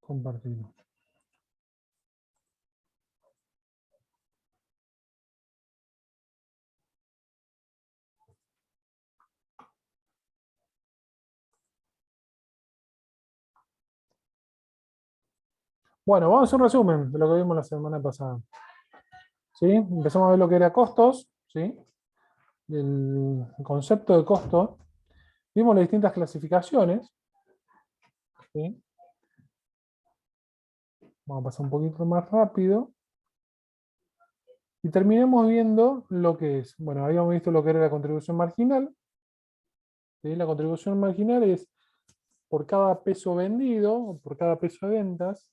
Compartir. Bueno, vamos a hacer un resumen de lo que vimos la semana pasada. ¿Sí? Empezamos a ver lo que era costos, ¿sí? El concepto de costo. Vimos las distintas clasificaciones. ¿Sí? Vamos a pasar un poquito más rápido. Y terminemos viendo lo que es. Bueno, habíamos visto lo que era la contribución marginal. ¿Sí? La contribución marginal es por cada peso vendido, o por cada peso de ventas,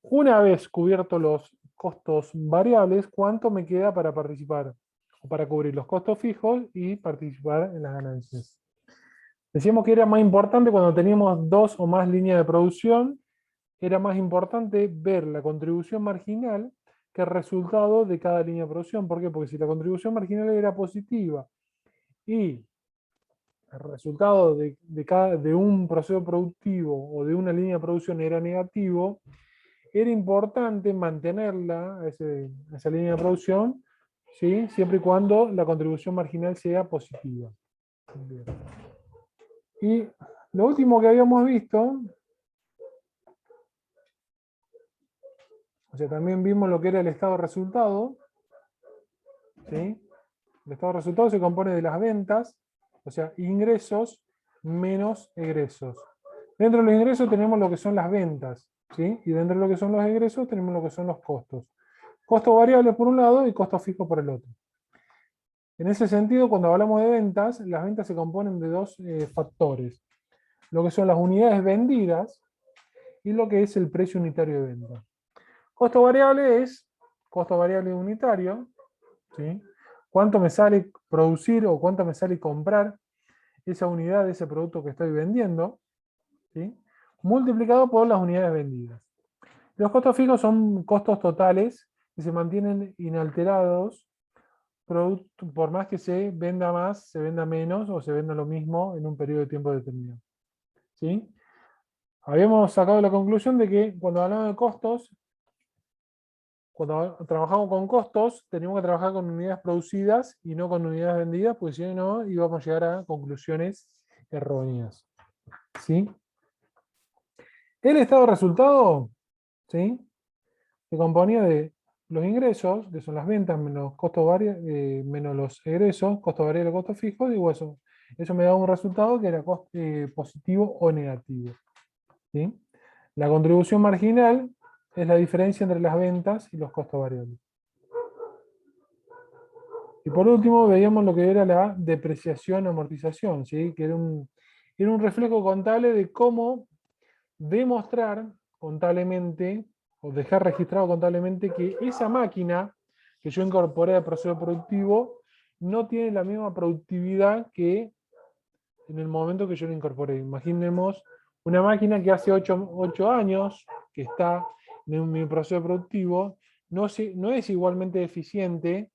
una vez cubiertos los costos variables, ¿cuánto me queda para participar? O para cubrir los costos fijos y participar en las ganancias. Decíamos que era más importante cuando teníamos dos o más líneas de producción, era más importante ver la contribución marginal que el resultado de cada línea de producción. ¿Por qué? Porque si la contribución marginal era positiva y el resultado de un proceso productivo o de una línea de producción era negativo, era importante mantenerla, esa línea de producción, ¿sí? Siempre y cuando la contribución marginal sea positiva. Bien. Y lo último que habíamos visto, o sea, también vimos lo que era el estado de resultado, ¿sí? El estado de resultado se compone de las ventas, o sea, ingresos menos egresos. Dentro de los ingresos tenemos lo que son las ventas, ¿sí? Y dentro de lo que son los egresos tenemos lo que son los costos. Costos variables por un lado y costos fijos por el otro. En ese sentido, cuando hablamos de ventas, las ventas se componen de dos factores. Lo que son las unidades vendidas y lo que es el precio unitario de venta. Costo variable es costo variable unitario, ¿sí? Cuánto me sale producir o cuánto me sale comprar esa unidad de ese producto que estoy vendiendo, ¿sí? Multiplicado por las unidades vendidas. Los costos fijos son costos totales que se mantienen inalterados por más que se venda más, se venda menos o se venda lo mismo en un periodo de tiempo determinado. ¿Sí? Habíamos sacado la conclusión de que cuando hablamos de costos, cuando trabajamos con costos, tenemos que trabajar con unidades producidas y no con unidades vendidas, porque si no íbamos a llegar a conclusiones erróneas. ¿Sí? El estado de resultado, ¿sí? Se componía de los ingresos, que son las ventas, menos costos menos los egresos, costos variables, costos fijos, y eso me da un resultado que era positivo o negativo. ¿Sí? La contribución marginal es la diferencia entre las ventas y los costos variables. Y por último veíamos lo que era la depreciación amortización, ¿sí? Que era un reflejo contable de cómo demostrar contablemente o dejar registrado contablemente que esa máquina que yo incorporé al proceso productivo no tiene la misma productividad que en el momento que yo la incorporé. Imaginemos una máquina que hace 8 años que está en mi proceso productivo, no es igualmente eficiente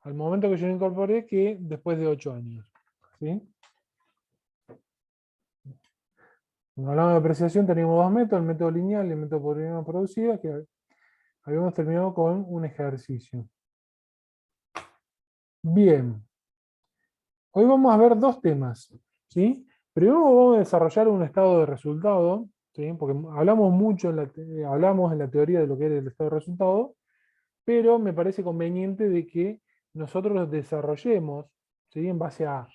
al momento que yo la incorporé que después de 8 años. ¿Sí? Cuando hablamos de depreciación teníamos dos métodos, el método lineal y el método por unidad producida, que habíamos terminado con un ejercicio. Bien, hoy vamos a ver dos temas, ¿sí? Primero vamos a desarrollar un estado de resultado, ¿sí? Porque hablamos mucho hablamos en la teoría de lo que era el estado de resultado, pero me parece conveniente de que nosotros los desarrollemos, ¿sí? En base a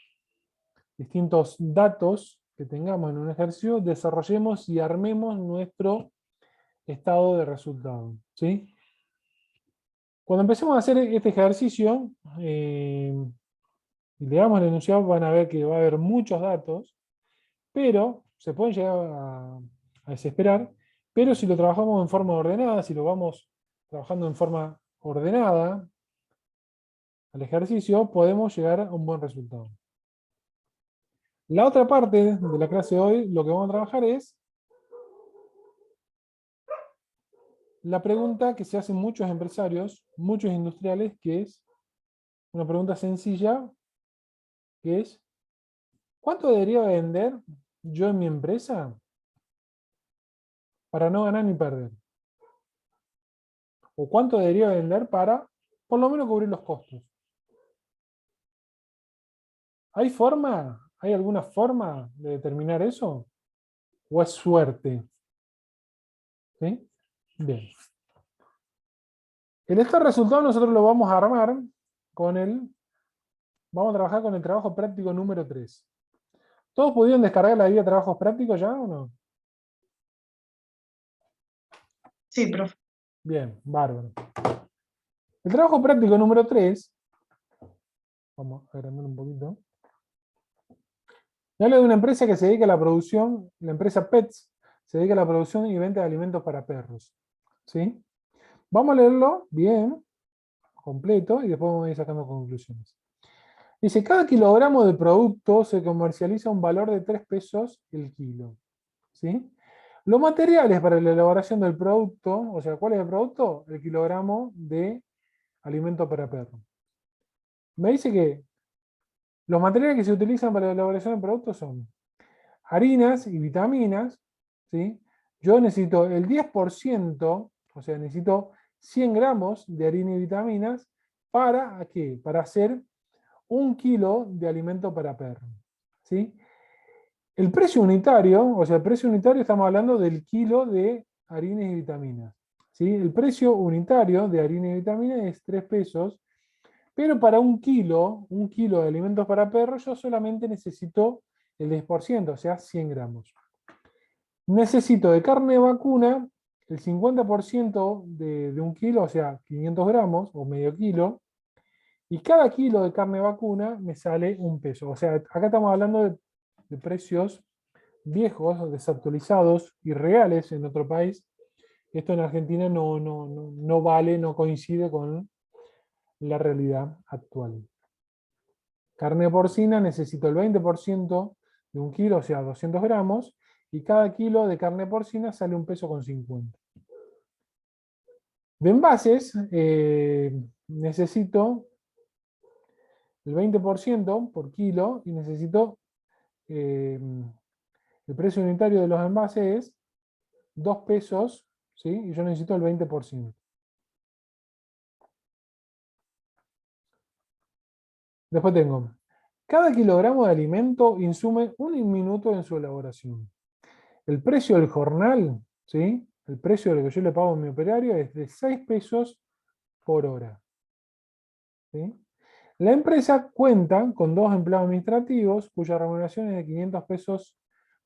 distintos datos que tengamos en un ejercicio, desarrollemos y armemos nuestro estado de resultado, ¿sí? Cuando empecemos a hacer este ejercicio, y le damos el enunciado, van a ver que va a haber muchos datos, pero se pueden llegar a desesperar, pero si lo trabajamos en forma ordenada, si lo vamos trabajando en forma ordenada al ejercicio, podemos llegar a un buen resultado. La otra parte de la clase de hoy, lo que vamos a trabajar es la pregunta que se hacen muchos empresarios, muchos industriales, que es una pregunta sencilla, que es, ¿cuánto debería vender yo en mi empresa para no ganar ni perder. O cuánto debería vender para, por lo menos, cubrir los costos. ¿Hay forma? ¿Hay alguna forma de determinar eso? ¿O es suerte? ¿Sí? Bien. El estado de resultado nosotros lo vamos a armar con vamos a trabajar con el trabajo práctico número 3. ¿Todos pudieron descargar la guía de trabajos prácticos ya o no? Sí, profe. Bien, bárbaro. El trabajo práctico número 3, vamos a agrandar un poquito. Me habla de una empresa que se dedica a la producción, la empresa Pets, se dedica a la producción y venta de alimentos para perros. ¿Sí? Vamos a leerlo bien, completo, y después vamos a ir sacando conclusiones. Dice, cada kilogramo de producto se comercializa a un valor de 3 pesos el kilo. ¿Sí? Los materiales para la elaboración del producto, o sea, ¿cuál es el producto? El kilogramo de alimento para perro. Me dice que los materiales que se utilizan para la elaboración del producto son harinas y vitaminas, ¿sí? Yo necesito el 10%, o sea, necesito 100 gramos de harina y vitaminas, ¿para qué? Para hacer 1 kilo de alimento para perro, ¿sí? El precio unitario, o sea, el precio unitario estamos hablando del kilo de harinas y vitaminas, ¿sí? El precio unitario de harina y vitaminas es 3 pesos, pero para 1 kilo de alimentos para perros, yo solamente necesito el 10%, o sea, 100 gramos. Necesito de carne de vacuna el 50% de 1 kilo, o sea, 500 gramos o medio kilo, y cada kilo de carne de vacuna me sale 1 peso. O sea, acá estamos hablando de precios viejos, desactualizados, irreales en otro país. Esto en Argentina no vale, no coincide con la realidad actual. Carne porcina necesito el 20% de 1 kilo, o sea, 200 gramos, y cada kilo de carne porcina sale 1 peso con 50. De envases, necesito el 20% por kilo y necesito, el precio unitario de los envases es 2 pesos, ¿sí? Y yo necesito el 20%. Después tengo, cada kilogramo de alimento insume 1 minuto en su elaboración. El precio del jornal, ¿sí? El precio de lo que yo le pago a mi operario es de 6 pesos por hora. ¿Sí? La empresa cuenta con 2 empleados administrativos cuya remuneración es de 500 pesos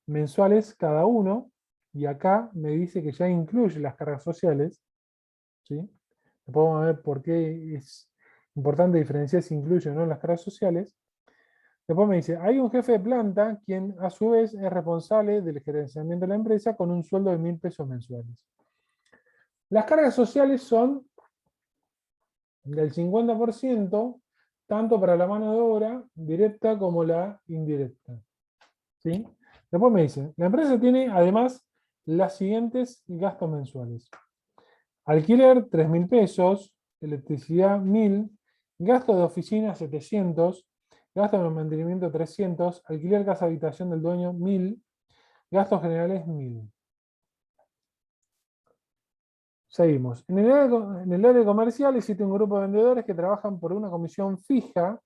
mensuales cada uno, y acá me dice que ya incluye las cargas sociales. ¿Sí? Después vamos a ver por qué es importante diferenciar si incluye o no las cargas sociales. Después me dice, hay un jefe de planta quien a su vez es responsable del gerenciamiento de la empresa con un sueldo de 1.000 pesos mensuales. Las cargas sociales son del 50%, tanto para la mano de obra directa como la indirecta. ¿Sí? Después me dice, la empresa tiene además las siguientes gastos mensuales. Alquiler, 3.000 pesos, electricidad, 1.000, gasto de oficina, 700, gasto de mantenimiento, 300, alquiler casa habitación del dueño, 1.000, gastos generales, 1.000. Seguimos. En el área comercial existe un grupo de vendedores que trabajan por una comisión fija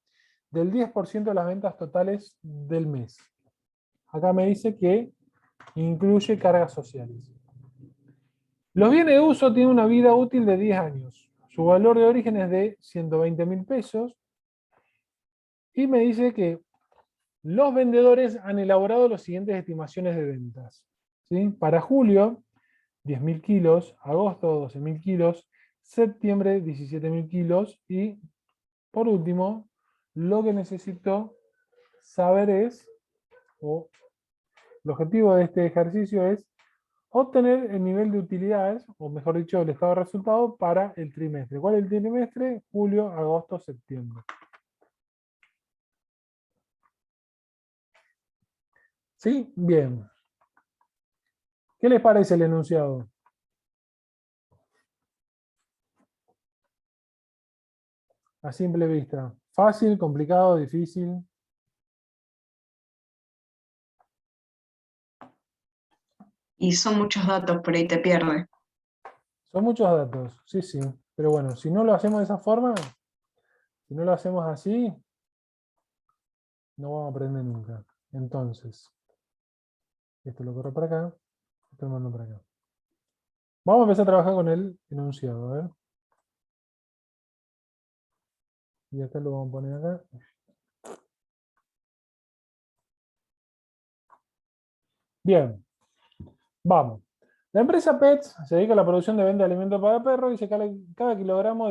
del 10% de las ventas totales del mes. Acá me dice que incluye cargas sociales. Los bienes de uso tienen una vida útil de 10 años. Su valor de origen es de 120.000 pesos. Y me dice que los vendedores han elaborado las siguientes estimaciones de ventas. ¿Sí? Para julio, 10.000 kilos, agosto, 12.000 kilos, septiembre, 17.000 kilos, y por último, lo que necesito saber es, o el objetivo de este ejercicio es, obtener el nivel de utilidades, o mejor dicho, el estado de resultado para el trimestre. ¿Cuál es el trimestre? Julio, agosto, septiembre. ¿Sí? Bien. ¿Qué les parece el enunciado? A simple vista. ¿Fácil, complicado, Y son muchos datos, por ahí te pierde. Son muchos datos, sí, sí. Pero bueno, si no lo hacemos de esa forma, si no lo hacemos así, no vamos a aprender nunca. Entonces, esto lo corro para acá, esto lo mando para acá. Vamos a empezar a trabajar con el enunciado, a ver. Y acá lo vamos a poner acá. Bien, vamos. La empresa Pets se dedica a la producción de venta de alimentos para perros y dice que cada kilogramo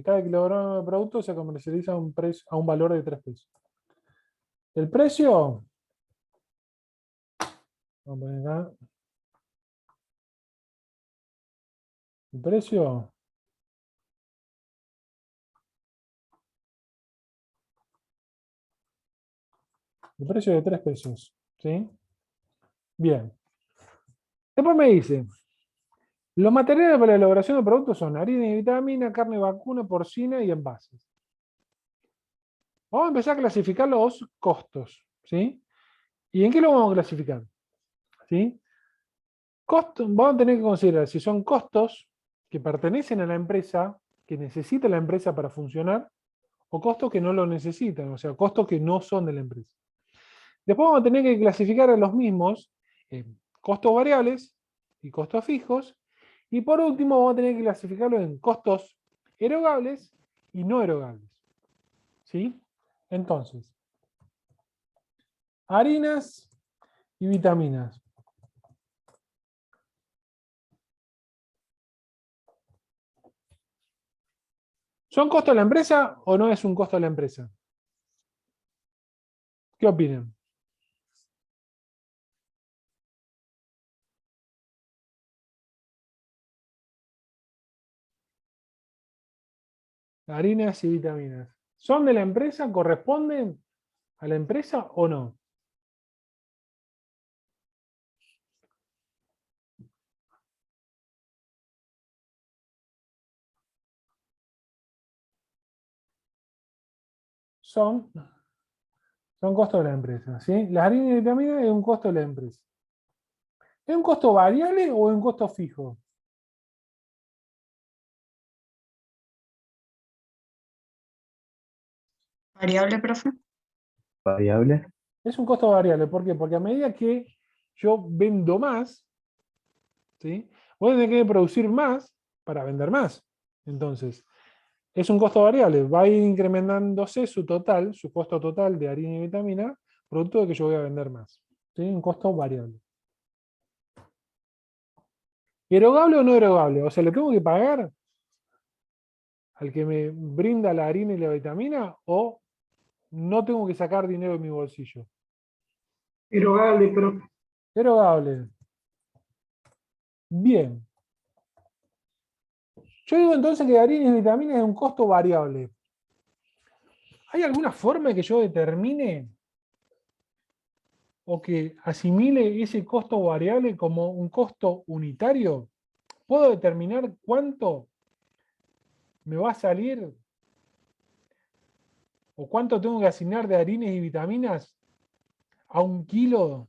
cada kilogramo de producto se comercializa a un valor de 3 pesos. El precio, vamos a poner acá, el precio de 3 pesos. ¿Sí? Bien. Después me dice, los materiales para la elaboración de productos son harina y vitamina, carne vacuna, porcina y envases. Vamos a empezar a clasificar los costos. ¿Sí? ¿Y en qué lo vamos a clasificar? ¿Sí? Vamos a tener que considerar si son costos que pertenecen a la empresa, que necesita la empresa para funcionar, o costos que no lo necesitan, o sea, costos que no son de la empresa. Después vamos a tener que clasificar a los mismos en costos variables y costos fijos, y por último vamos a tener que clasificarlo en costos erogables y no erogables. ¿Sí? Entonces, harinas y vitaminas. ¿Son costos de la empresa o no es un costo de la empresa? ¿Qué opinan? Harinas y vitaminas. ¿Son de la empresa? ¿Corresponden a la empresa o no? Son costos de la empresa. ¿Sí? Las harinas y vitaminas es un costo de la empresa. ¿Es un costo variable o es un costo fijo? ¿Variable, profe? Variable. Es un costo variable. ¿Por qué? Porque a medida que yo vendo más, ¿sí? Voy a tener que producir más para vender más. Entonces, es un costo variable. Va a ir incrementándose su total, su costo total de harina y vitamina, producto de que yo voy a vender más. ¿Sí? Un costo variable. ¿Erogable o no erogable? O sea, ¿le tengo que pagar al que me brinda la harina y la vitamina o no tengo que sacar dinero de mi bolsillo? Erogable, profe. Erogable. Bien. Yo digo entonces que harina y vitaminas es un costo variable. ¿Hay alguna forma de que yo determine o que asimile ese costo variable como un costo unitario? ¿Puedo determinar cuánto me va a salir o cuánto tengo que asignar de harinas y vitaminas a un kilo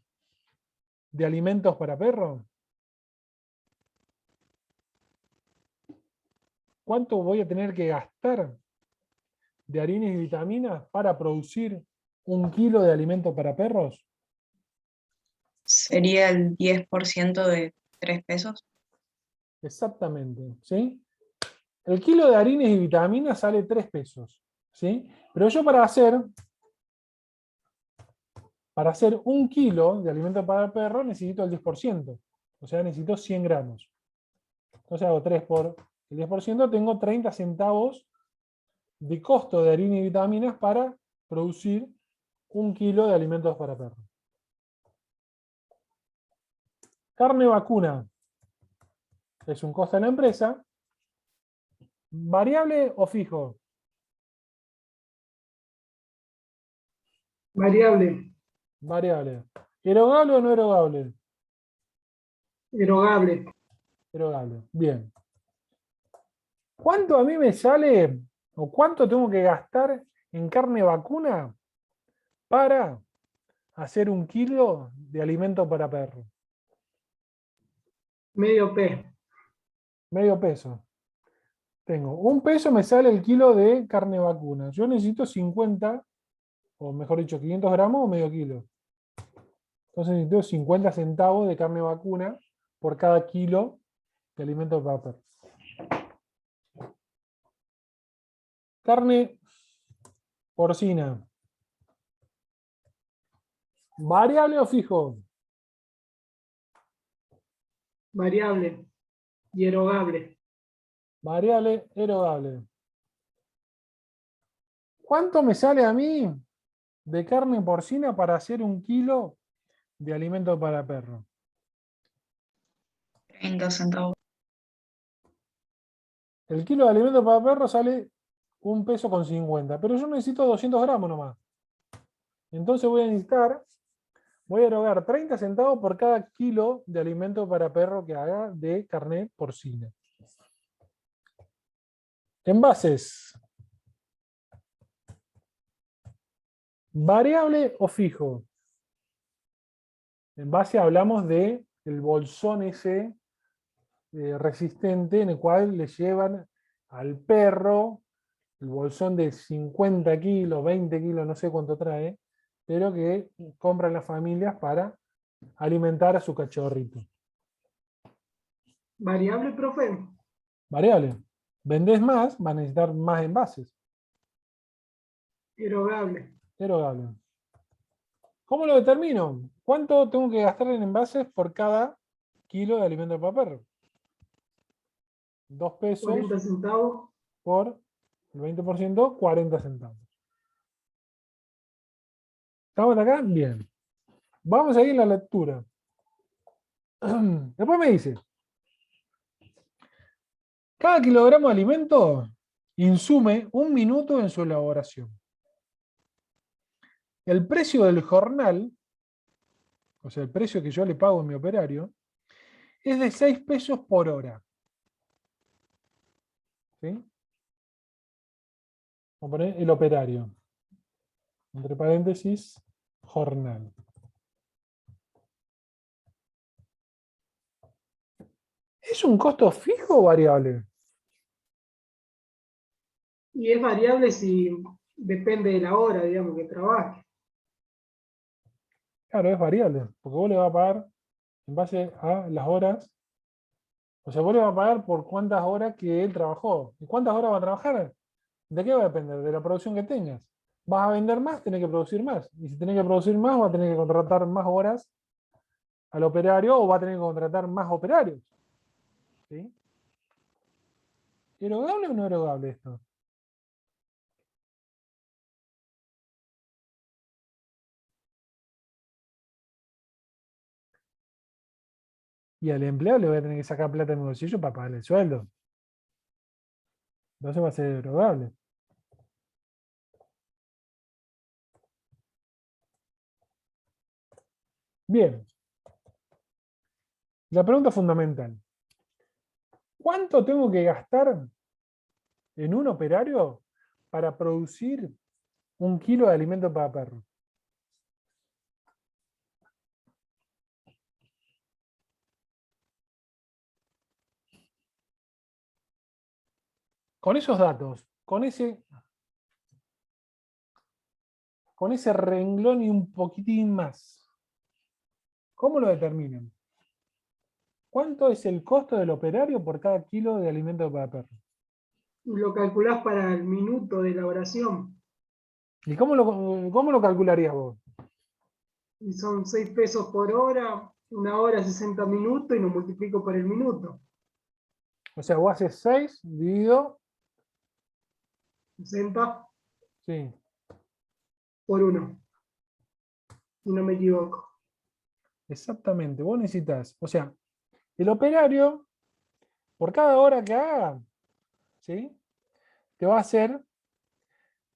de alimentos para perro? ¿Cuánto voy a tener que gastar de harinas y vitaminas para producir un kilo de alimento para perros? Sería el 10% de 3 pesos. Exactamente, ¿sí? El kilo de harinas y vitaminas sale 3 pesos, ¿sí? Pero yo para hacer un kilo de alimento para perro necesito el 10%, o sea, necesito 100 gramos. Entonces hago 3 por el 10%, tengo 30 centavos de costo de harina y vitaminas para producir un kilo de alimentos para perro. Carne vacuna es un costo de la empresa. ¿Variable o fijo? Variable. Variable. ¿Erogable o no erogable? Erogable. Erogable. Bien. ¿Cuánto a mí me sale o cuánto tengo que gastar en carne vacuna para hacer un kilo de alimento para perro? Medio P. Medio peso. Tengo 1 peso, me sale el kilo de carne vacuna. Yo necesito 50, o mejor dicho, 500 gramos o medio kilo. Entonces necesito 50 centavos de carne vacuna por cada kilo de alimento para perro. Carne porcina. ¿Variable o fijo? Variable. Y erogable. Variable, erogable. ¿Cuánto me sale a mí de carne porcina para hacer 1 kilo de alimento para perro? 30 centavos. El kilo de alimento para perro sale 1 peso con 50, pero yo necesito 200 gramos nomás. Entonces voy a erogar 30 centavos por cada kilo de alimento para perro que haga de carne porcina. Envases. ¿Variable o fijo? Envase hablamos de el bolsón ese resistente en el cual le llevan al perro el bolsón de 50 kilos, 20 kilos, no sé cuánto trae, pero que compran las familias para alimentar a su cachorrito. Variable, profe. Variable. Vendés más, va a necesitar más envases. Erogable. Erogable. ¿Cómo lo determino? ¿Cuánto tengo que gastar en envases por cada kilo de alimento para perro? 2 pesos 40 centavos. por el 20%, 40 centavos. ¿Estamos acá? Bien. Vamos a ir a la lectura. Después me dice, cada kilogramo de alimento insume 1 minuto en su elaboración. El precio del jornal, o sea, el precio que yo le pago a mi operario, es de 6 pesos por hora. ¿Sí? Vamos a poner el operario. Entre paréntesis, jornal. ¿Es un costo fijo o variable? Y es variable si depende de la hora, digamos, que trabaje. Claro, es variable, porque vos le vas a pagar en base a las horas. O sea, vos le vas a pagar por cuántas horas que él trabajó. ¿Y cuántas horas va a trabajar? ¿De qué va a depender? De la producción que tengas. ¿Vas a vender más? Tenés que producir más. Y si tenés que producir más, vas a tener que contratar más horas al operario o va a tener que contratar más operarios. ¿Sí? ¿Erogable o no erogable esto? Y al empleado le voy a tener que sacar plata de mi bolsillo para pagarle el sueldo. Entonces va a ser erogable. Bien. La pregunta fundamental. ¿Cuánto tengo que gastar en un operario para producir 1 kilo de alimento para perro? Con esos datos, con ese renglón y un poquitín más, ¿cómo lo determinan? ¿Cuánto es el costo del operario por cada kilo de alimento para perro? Lo calculás para el minuto de elaboración. ¿Y cómo lo calcularías vos? Y son 6 pesos por hora, 1 hora 60 minutos y lo multiplico por el minuto. O sea, vos haces 6 dividido 60 sí, por 1. Si no me equivoco. exactamente. Vos necesitas, o sea, el operario, por cada hora que haga, ¿sí? Te va a hacer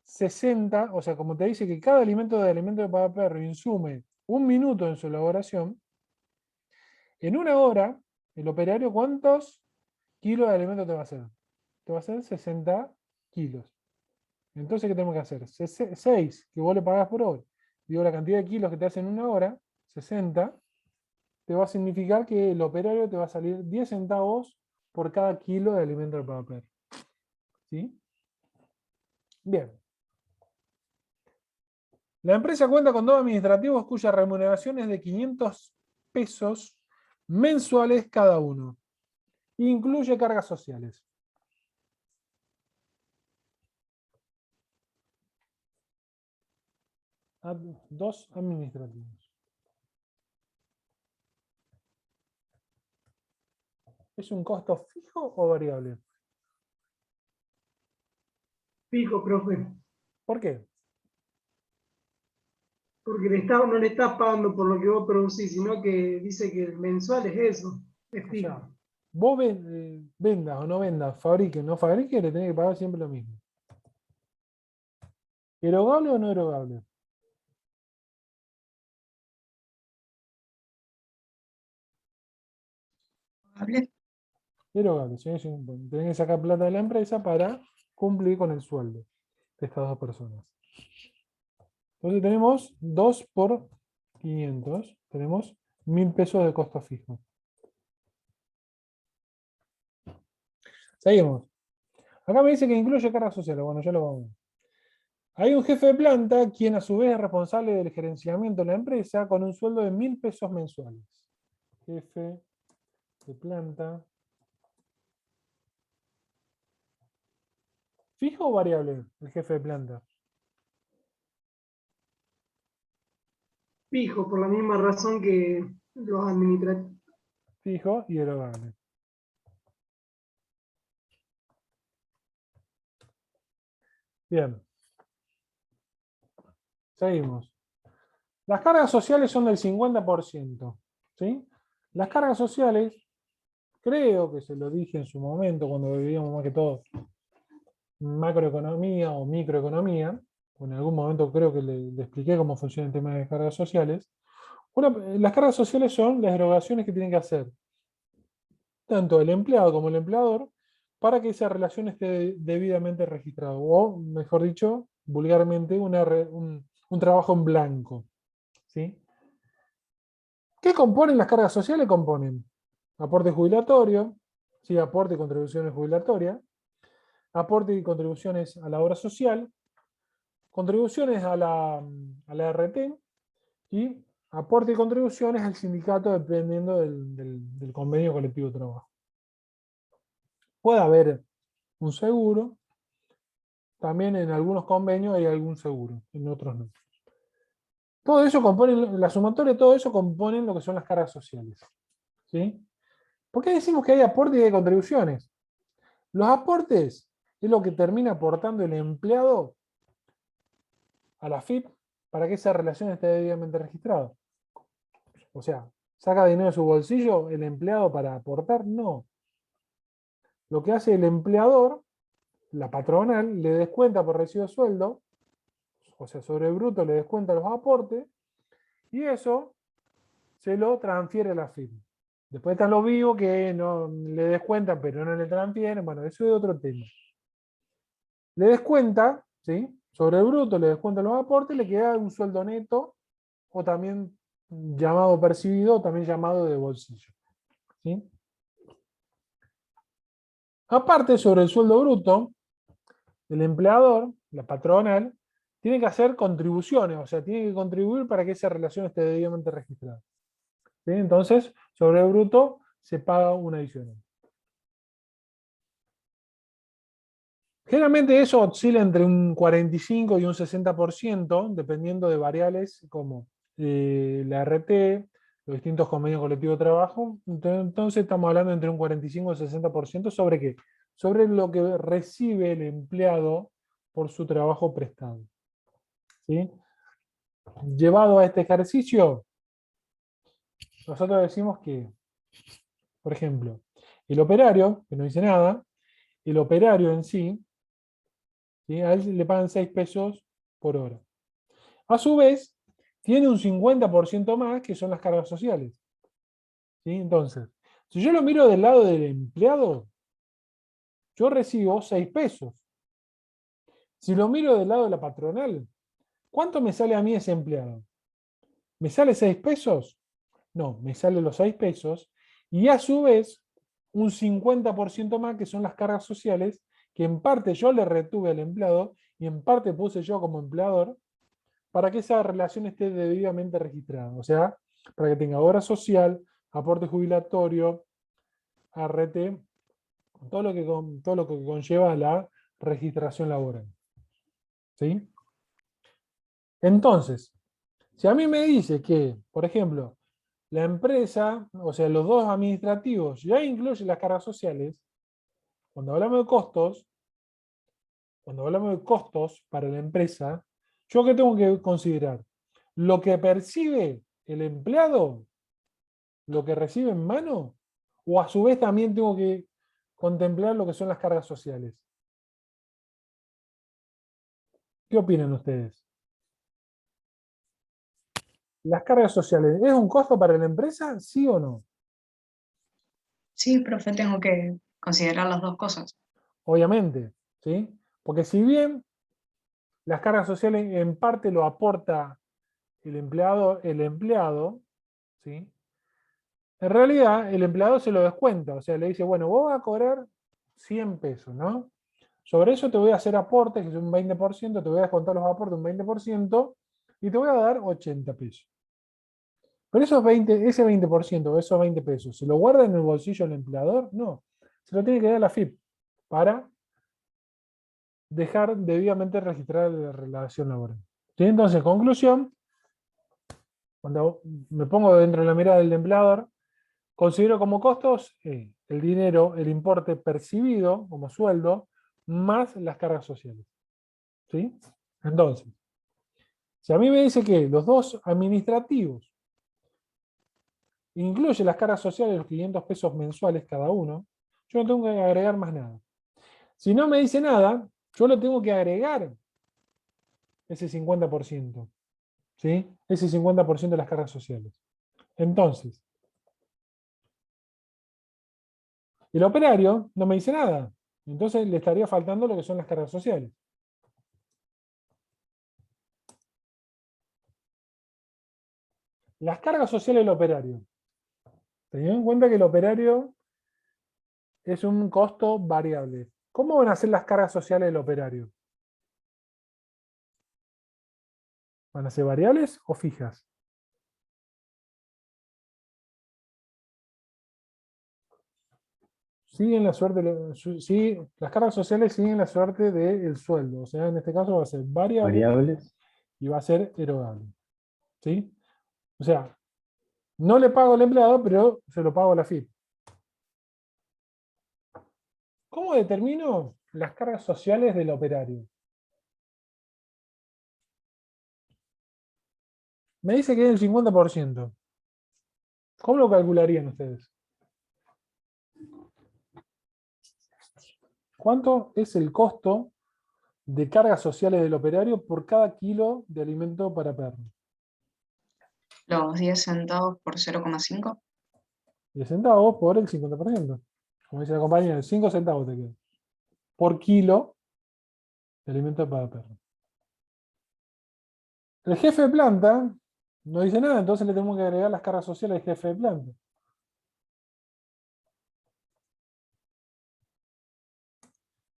60, o sea, como te dice que cada alimento para perro insume 1 minuto en su elaboración, en 1 hora, el operario, ¿cuántos kilos de alimento te va a hacer? Te va a hacer 60 kilos. Entonces, ¿qué tenemos que hacer? 6 que vos le pagás por hora, digo la cantidad de kilos que te hacen en 1 hora, 60, te va a significar que el operario te va a salir 10 centavos por cada kilo de alimento de papel. ¿Sí? Bien. La empresa cuenta con 2 administrativos cuya remuneración es de 500 pesos mensuales cada uno. Incluye cargas sociales. Dos administrativos. ¿Es un costo fijo o variable? Fijo, profe. ¿Por qué? Porque no le estás pagando por lo que vos producís, sino que dice que el mensual es eso, es O fijo. sea, vos vendas o no vendas, fabrique o no fabrique, le tenés que pagar siempre lo mismo. ¿Erogable o no erogable? ¿Hable? Erogable. ¿Sí? Tenés que sacar plata de la empresa para cumplir con el sueldo de estas dos personas. Entonces tenemos 2 por 500. Tenemos 1000 pesos de costo fijo. Seguimos. Acá me dice que incluye carga social. Bueno, ya lo vamos a ver. Hay un jefe de planta, quien a su vez es responsable del gerenciamiento de la empresa, con un sueldo de 1000 pesos mensuales. Jefe de planta. ¿Fijo o variable el jefe de planta? Fijo, por la misma razón que los administrativos. Fijo y erogable. Bien. Seguimos. Las cargas sociales son del 50%. ¿Sí? Las cargas sociales, creo que se lo dije en su momento, cuando vivíamos más que todo macroeconomía o microeconomía, o en algún momento creo que le expliqué cómo funciona el tema de cargas sociales. Las cargas sociales son las erogaciones que tienen que hacer tanto el empleado como el empleador para que esa relación esté debidamente registrada, o mejor dicho, vulgarmente, un trabajo en blanco. ¿Sí? ¿Qué componen las cargas sociales? Componen aporte jubilatorio, ¿sí? Aporte y contribuciones jubilatorias, aporte y contribuciones a la obra social, contribuciones a la RT y aporte y contribuciones al sindicato dependiendo del convenio colectivo de trabajo. Puede haber un seguro, también en algunos convenios hay algún seguro, en otros no. Todo eso compone, la sumatoria de todo eso componen lo que son las cargas sociales. ¿Sí? ¿Por qué decimos que hay aportes y hay contribuciones? Los aportes es lo que termina aportando el empleado a la AFIP para que esa relación esté debidamente registrada. O sea, ¿saca dinero de su bolsillo el empleado para aportar? No. Lo que hace el empleador, la patronal, le descuenta por recibo de sueldo, o sea, sobre el bruto le descuenta los aportes, y eso se lo transfiere a la AFIP. Después están los vivos que no le descuentan, pero no le transfieren. Bueno, eso es otro tema. Le descuenta, ¿sí? Sobre el bruto le descuenta los aportes, le queda un sueldo neto, o también llamado percibido, también llamado de bolsillo. ¿Sí? Aparte, sobre el sueldo bruto, el empleador, la patronal, tiene que hacer contribuciones, o sea, tiene que contribuir para que esa relación esté debidamente registrada. ¿Sí? Entonces, sobre el bruto se paga un adicional. Generalmente eso oscila entre un 45 y un 60%, dependiendo de variables como la RT, los distintos convenios colectivos de trabajo. Entonces estamos hablando entre un 45 y un 60% sobre qué? Sobre lo que recibe el empleado por su trabajo prestado. ¿Sí? Llevado a este ejercicio, nosotros decimos que, por ejemplo, el operario, que no dice nada, el operario en sí, ¿sí? A él le pagan 6 pesos por hora. A su vez, tiene un 50% más que son las cargas sociales. ¿Sí? Entonces, si yo lo miro del lado del empleado, yo recibo 6 pesos. Si lo miro del lado de la patronal, ¿cuánto me sale a mí ese empleado? ¿Me sale 6 pesos? No, me sale los 6 pesos y a su vez un 50% más que son las cargas sociales que en parte yo le retuve al empleado y en parte puse yo como empleador para que esa relación esté debidamente registrada. O sea, para que tenga obra social, aporte jubilatorio, ART, todo lo que conlleva la registración laboral. ¿Sí? Entonces, si a mí me dice que, por ejemplo, la empresa, o sea, los dos administrativos, ya incluyen las cargas sociales, cuando hablamos de costos para la empresa, ¿yo qué tengo que considerar? Lo que percibe el empleado, lo que recibe en mano, o a su vez también tengo que contemplar lo que son las cargas sociales. ¿Qué opinan ustedes? ¿Las cargas sociales es un costo para la empresa? ¿Sí o no? Sí, profe, tengo que considerar las dos cosas. Obviamente, ¿sí? Porque si bien las cargas sociales en parte lo aporta el empleado, ¿sí? En realidad el empleado se lo descuenta, o sea, le dice, bueno, vos vas a cobrar 100 pesos, ¿no? Sobre eso te voy a hacer aportes, que es un 20%, te voy a descontar los aportes un 20% y te voy a dar 80 pesos. Pero ese 20% o esos 20 pesos, ¿se lo guarda en el bolsillo el empleador? No, se lo tiene que dar la FIP para dejar debidamente registrada la relación laboral. ¿Sí? Entonces, en conclusión, cuando me pongo dentro de la mirada del empleador, considero como costos el dinero, el importe percibido como sueldo, más las cargas sociales. ¿Sí? Entonces, si a mí me dice que los dos administrativos incluyen las cargas sociales, los 500 pesos mensuales cada uno, yo no tengo que agregar más nada. Si no me dice nada, yo le tengo que agregar ese 50%. ¿Sí? Ese 50% de las cargas sociales. Entonces, el operario no me dice nada. Entonces le estaría faltando lo que son las cargas sociales. Las cargas sociales del operario. Teniendo en cuenta que el operario es un costo variable. ¿Cómo van a ser las cargas sociales del operario? ¿Van a ser variables o fijas? Siguen la suerte, sí, las cargas sociales siguen la suerte del sueldo. O sea, en este caso va a ser variable Variables. y va a ser erogable. ¿Sí? O sea, no le pago al empleado, pero se lo pago a la FIP. ¿Cómo determino las cargas sociales del operario? Me dice que es el 50%. ¿Cómo lo calcularían ustedes? ¿Cuánto es el costo de cargas sociales del operario por cada kilo de alimento para perro? Los 10 centavos por 0,5. 10 centavos por el 50%. Como dice la compañera, 5 centavos te queda. Por kilo de alimento para perro. El jefe de planta no dice nada, entonces le tenemos que agregar las cargas sociales del jefe de planta.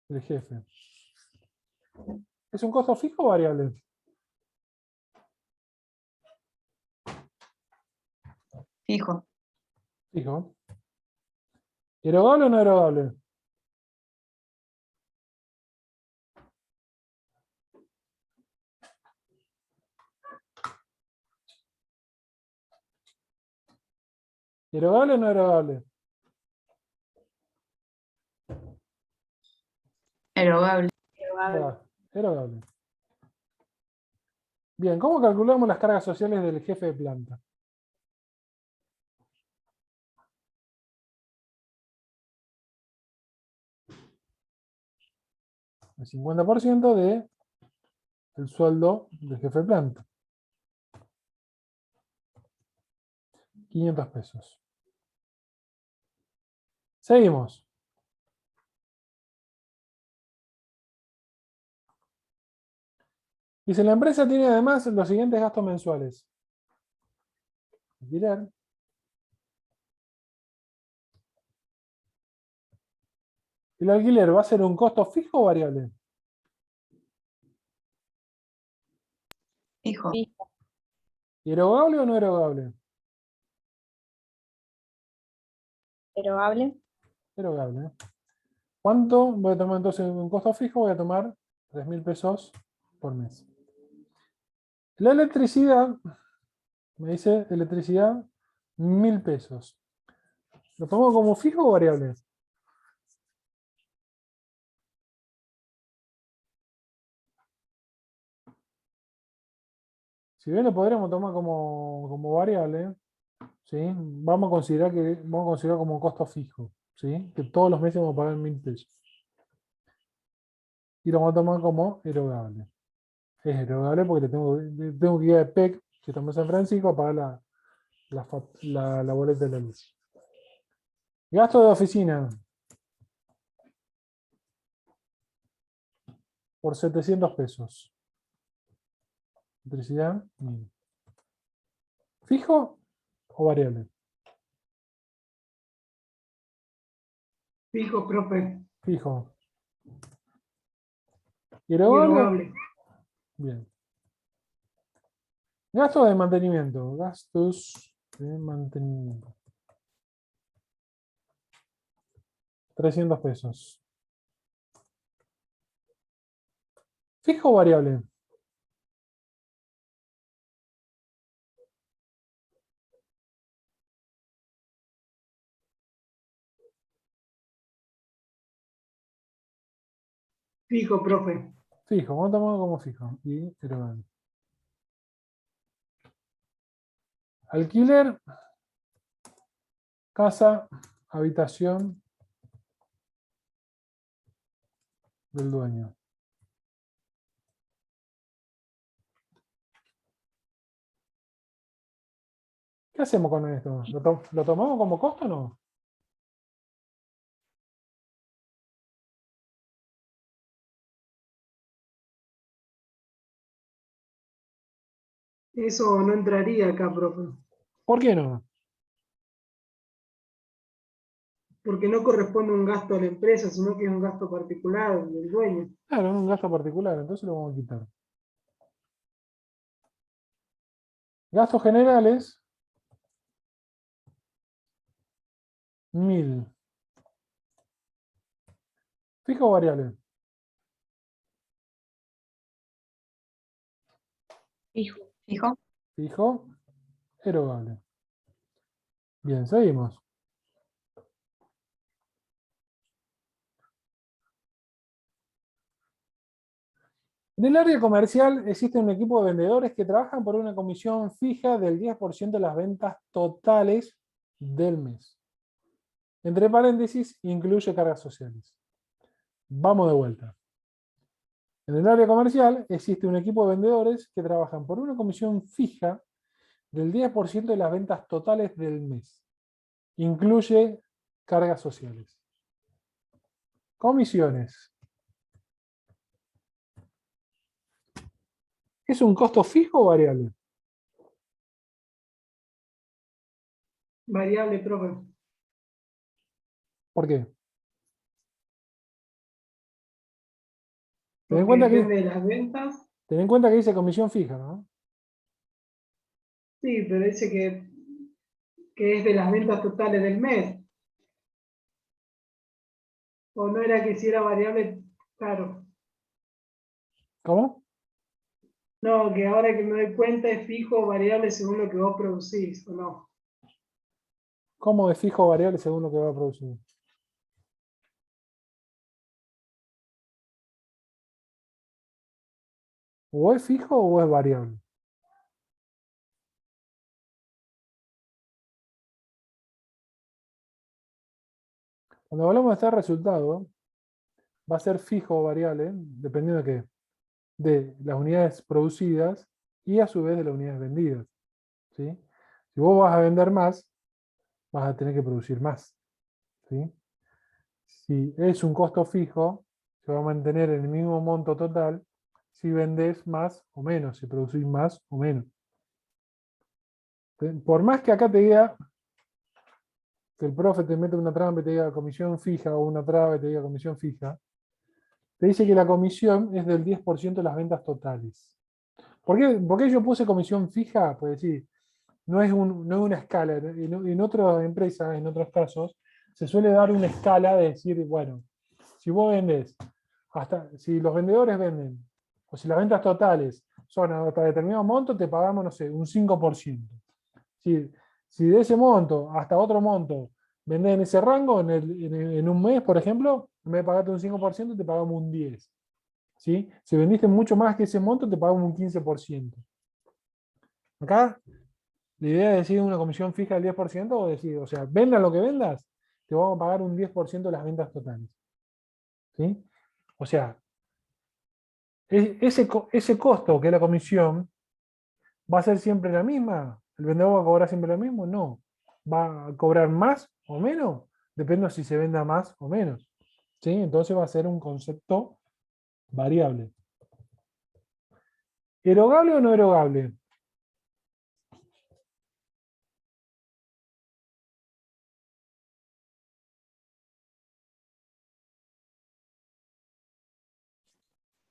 El jefe. ¿Es un costo fijo o variable? Fijo. Fijo. ¿Erogable o no erogable? ¿Erogable o no erogable? Erogable. Erogable. Bien, ¿cómo calculamos las cargas sociales del jefe de planta? El 50% del sueldo del jefe de planta. 500 pesos. Seguimos. Dice, la empresa tiene además los siguientes gastos mensuales. Alquiler, ¿El alquiler va a ser un costo fijo o variable? Fijo. Fijo. ¿Erogable o no erogable? Erogable. Erogable. ¿Eh? ¿Cuánto voy a tomar entonces un costo fijo? Voy a tomar 3.000 pesos por mes. La electricidad, me dice electricidad, 1.000 pesos. ¿Lo tomo como fijo o variable? Si bien lo podríamos tomar como variable, ¿sí? Vamos a considerar como un costo fijo, ¿sí? Que todos los meses vamos a pagar 1.000 pesos. Y lo vamos a tomar como erogable. Es erogable porque tengo que ir a PEC, si estamos en San Francisco, a pagar la boleta de la luz. Gasto de oficina. Por 700 pesos. Electricidad. ¿Fijo o variable? Fijo, profe. Fijo. ¿Y Y erogable? erogable. Bien. Gastos de mantenimiento. Gastos de mantenimiento. 300 pesos. ¿Fijo o variable? Fijo, profe. Fijo. Vamos a tomar como fijo. Y erogable. Alquiler. Casa. Habitación del dueño. ¿Qué hacemos con esto? ¿Lo tomamos como costo o no? Eso no entraría acá, profe. ¿Por qué no? Porque no corresponde un gasto a la empresa, sino que es un gasto particular del dueño. Claro, es un gasto particular, entonces lo vamos a quitar. Gastos generales, 1.000. ¿Fijo o variable? Fijo. Fijo. Fijo, erogable. Bien, seguimos. En el área comercial existe un equipo de vendedores que trabajan por una comisión fija del 10% de las ventas totales del mes. Entre paréntesis, incluye cargas sociales. Vamos de vuelta. En el área comercial existe un equipo de vendedores que trabajan por una comisión fija del 10% de las ventas totales del mes. Incluye cargas sociales. Comisiones. ¿Es un costo fijo o variable? Variable, profe. ¿Por qué? Porque depende de las ventas. Ten en cuenta que dice comisión fija, ¿no? Sí, pero dice que es de las ventas totales del mes. O no era que si era variable, claro. ¿Cómo? No, que ahora que me doy cuenta es fijo o variable según lo que vos producís, ¿o no? ¿Cómo es fijo o variable según lo que va a producir? ¿O es fijo o es variable? Cuando hablamos de este resultado, va a ser fijo o variable, dependiendo de qué, de las unidades producidas y a su vez de las unidades vendidas. ¿Sí? Si vos vas a vender más, vas a tener que producir más. ¿Sí? Si es un costo fijo, se va a mantener en el mismo monto total si vendés más o menos, si producís más o menos. Por más que acá te diga que el profe te mete una trampa y te diga comisión fija o una traba y te diga comisión fija, te dice que la comisión es del 10% de las ventas totales. ¿Por qué yo puse comisión fija? Pues sí, no es una escala. En otras empresas, en otros casos, se suele dar una escala de decir, bueno, si vos vendés, si los vendedores venden, o si las ventas totales son hasta determinado monto, te pagamos, no sé, un 5%. Si de ese monto hasta otro monto vendés en ese rango, en un mes, por ejemplo, en vez de pagarte un 5%, te pagamos un 10%. ¿Sí? Si vendiste mucho más que ese monto, te pagamos un 15%. Acá, la idea es decir una comisión fija del 10% o decir, o sea, vendas lo que vendas, te vamos a pagar un 10% de las ventas totales. ¿Sí? O sea, ese costo que es la comisión, ¿va a ser siempre la misma? ¿El vendedor va a cobrar siempre lo mismo? No. ¿Va a cobrar más o menos? Depende de si se venda más o menos. ¿Sí? Entonces va a ser un concepto variable. ¿Erogable o no erogable?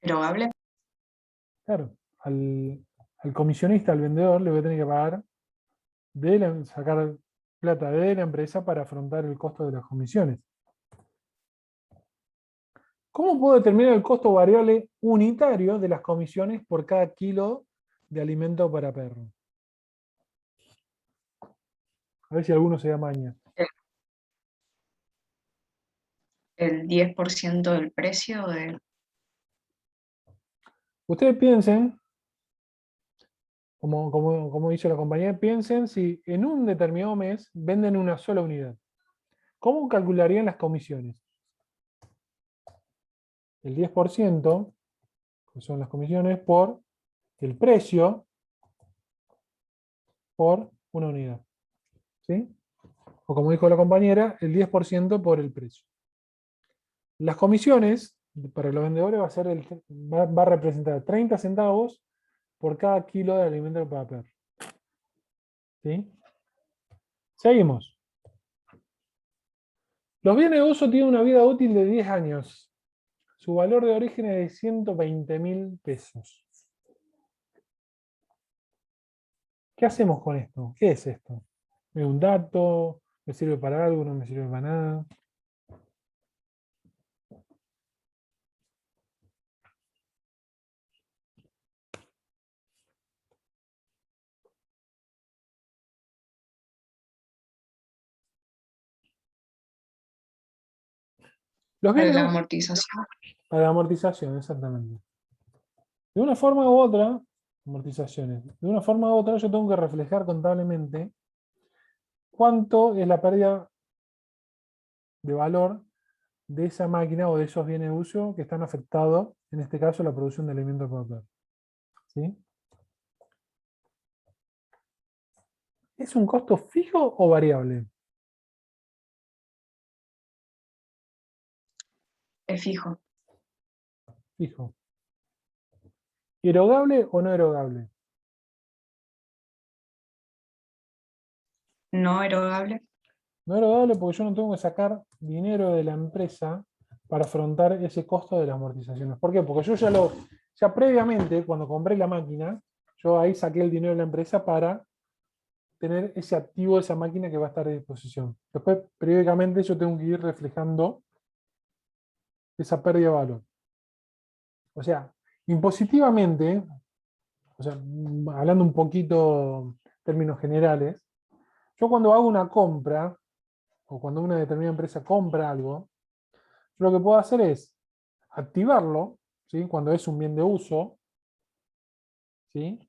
¿Erogable? Claro, al comisionista, al vendedor, le voy a tener que pagar, sacar plata de la empresa para afrontar el costo de las comisiones. ¿Cómo puedo determinar el costo variable unitario de las comisiones por cada kilo de alimento para perro? A ver si alguno se da maña. El 10% del precio de... Ustedes piensen, como dice la compañía, piensen si en un determinado mes venden una sola unidad. ¿Cómo calcularían las comisiones? El 10%, que son las comisiones, por el precio por una unidad. ¿Sí? O como dijo la compañera, el 10% por el precio. Las comisiones para los vendedores va a representar 30 centavos por cada kilo de alimento para perro. ¿Sí? Seguimos. Los bienes de uso tienen una vida útil de 10 años. Su valor de origen es de 120.000 pesos. ¿Qué hacemos con esto? ¿Qué es esto? ¿Es un dato? ¿Me sirve para algo? ¿No me sirve para nada? Los Para bienes de la uso amortización. para la amortización, exactamente. De una forma u otra, amortizaciones. De una forma u otra yo tengo que reflejar contablemente cuánto es la pérdida de valor de esa máquina o de esos bienes de uso que están afectados, en este caso, la producción de alimentos para perro. ¿Sí? ¿Es un costo fijo o variable? Es fijo. Fijo. ¿Erogable o no erogable? No erogable. No erogable porque yo no tengo que sacar dinero de la empresa para afrontar ese costo de las amortizaciones. ¿Por qué? Porque yo ya previamente, cuando compré la máquina, yo ahí saqué el dinero de la empresa para tener ese activo de esa máquina que va a estar a disposición. Después, periódicamente, yo tengo que ir reflejando esa pérdida de valor. O sea, impositivamente, o sea, hablando un poquito en términos generales, yo cuando hago una compra, o cuando una determinada empresa compra algo, yo lo que puedo hacer es activarlo, ¿sí? Cuando es un bien de uso, ¿sí?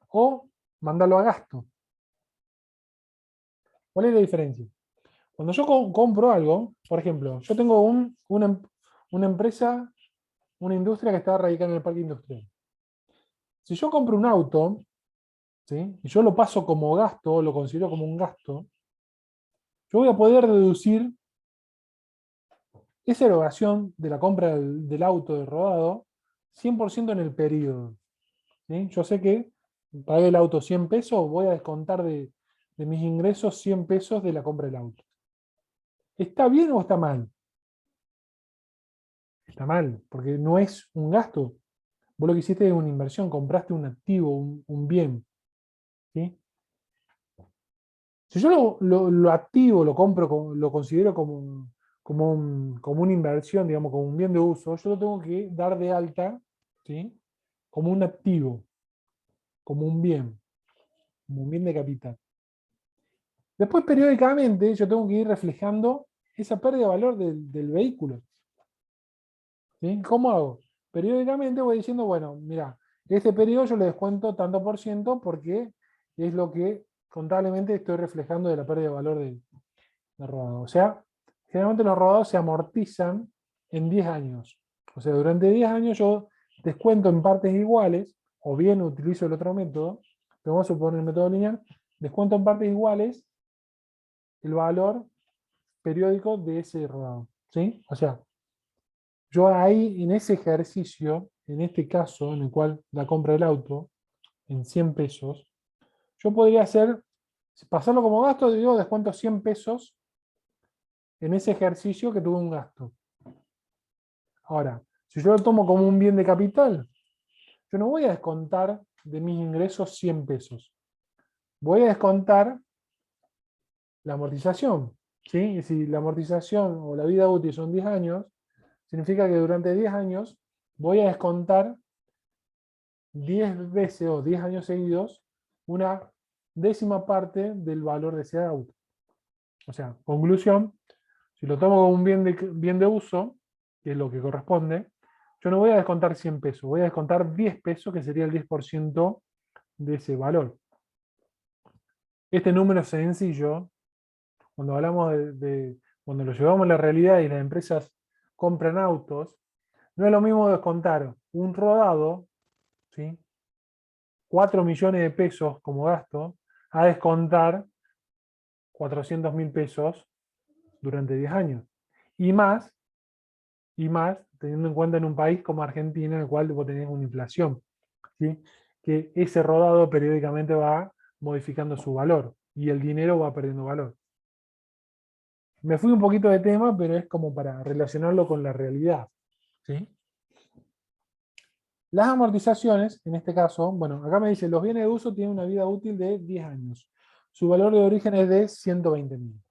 O mandarlo a gasto. ¿Cuál es la diferencia? Cuando yo compro algo, por ejemplo, yo tengo una empresa, una industria que está radicada en el parque industrial. Si yo compro un auto, ¿sí? Y yo lo paso como gasto, lo considero como un gasto, yo voy a poder deducir esa erogación de la compra del auto de rodado 100% en el periodo. ¿Sí? Yo sé que pagué el auto 100 pesos, voy a descontar de mis ingresos 100 pesos de la compra del auto. ¿Está bien o está mal? Está mal, porque no es un gasto. Vos lo que hiciste es una inversión, compraste un activo, un bien. ¿Sí? Si yo lo activo, lo compro, lo considero como una inversión, digamos, como un bien de uso, yo lo tengo que dar de alta, ¿sí? Como un activo, como un bien de capital. Después, periódicamente, yo tengo que ir reflejando esa pérdida de valor del vehículo. ¿Sí? ¿Cómo hago? Periódicamente voy diciendo, bueno, mira, este periodo yo le descuento tanto por ciento porque es lo que contablemente estoy reflejando de la pérdida de valor del rodado. O sea, generalmente los rodados se amortizan en 10 años. O sea, durante 10 años yo descuento en partes iguales, o bien utilizo el otro método, pero vamos a suponer el método lineal, descuento en partes iguales el valor periódico de ese rodado. ¿Sí? O sea, yo ahí, en ese ejercicio, en este caso, en el cual la compra del auto, en 100 pesos, yo podría hacer, pasarlo como gasto, digo, descuento 100 pesos en ese ejercicio que tuve un gasto. Ahora, si yo lo tomo como un bien de capital, yo no voy a descontar de mis ingresos 100 pesos. Voy a descontar la amortización. ¿Sí? Y si la amortización o la vida útil son 10 años, significa que durante 10 años voy a descontar 10 veces o 10 años seguidos una décima parte del valor de ese auto. O sea, conclusión, si lo tomo como un bien de uso, que es lo que corresponde, yo no voy a descontar 100 pesos, voy a descontar 10 pesos, que sería el 10% de ese valor. Este número sencillo, cuando hablamos cuando lo llevamos a la realidad y las empresas compran autos, no es lo mismo descontar un rodado, ¿sí? 4 millones de pesos como gasto, a descontar 400.000 pesos durante 10 años. Y más, teniendo en cuenta en un país como Argentina, en el cual vos tenés una inflación, ¿sí? Que ese rodado periódicamente va modificando su valor y el dinero va perdiendo valor. Me fui un poquito de tema, pero es como para relacionarlo con la realidad. ¿Sí? Las amortizaciones, en este caso, bueno, acá me dice, los bienes de uso tienen una vida útil de 10 años. Su valor de origen es de 120.000.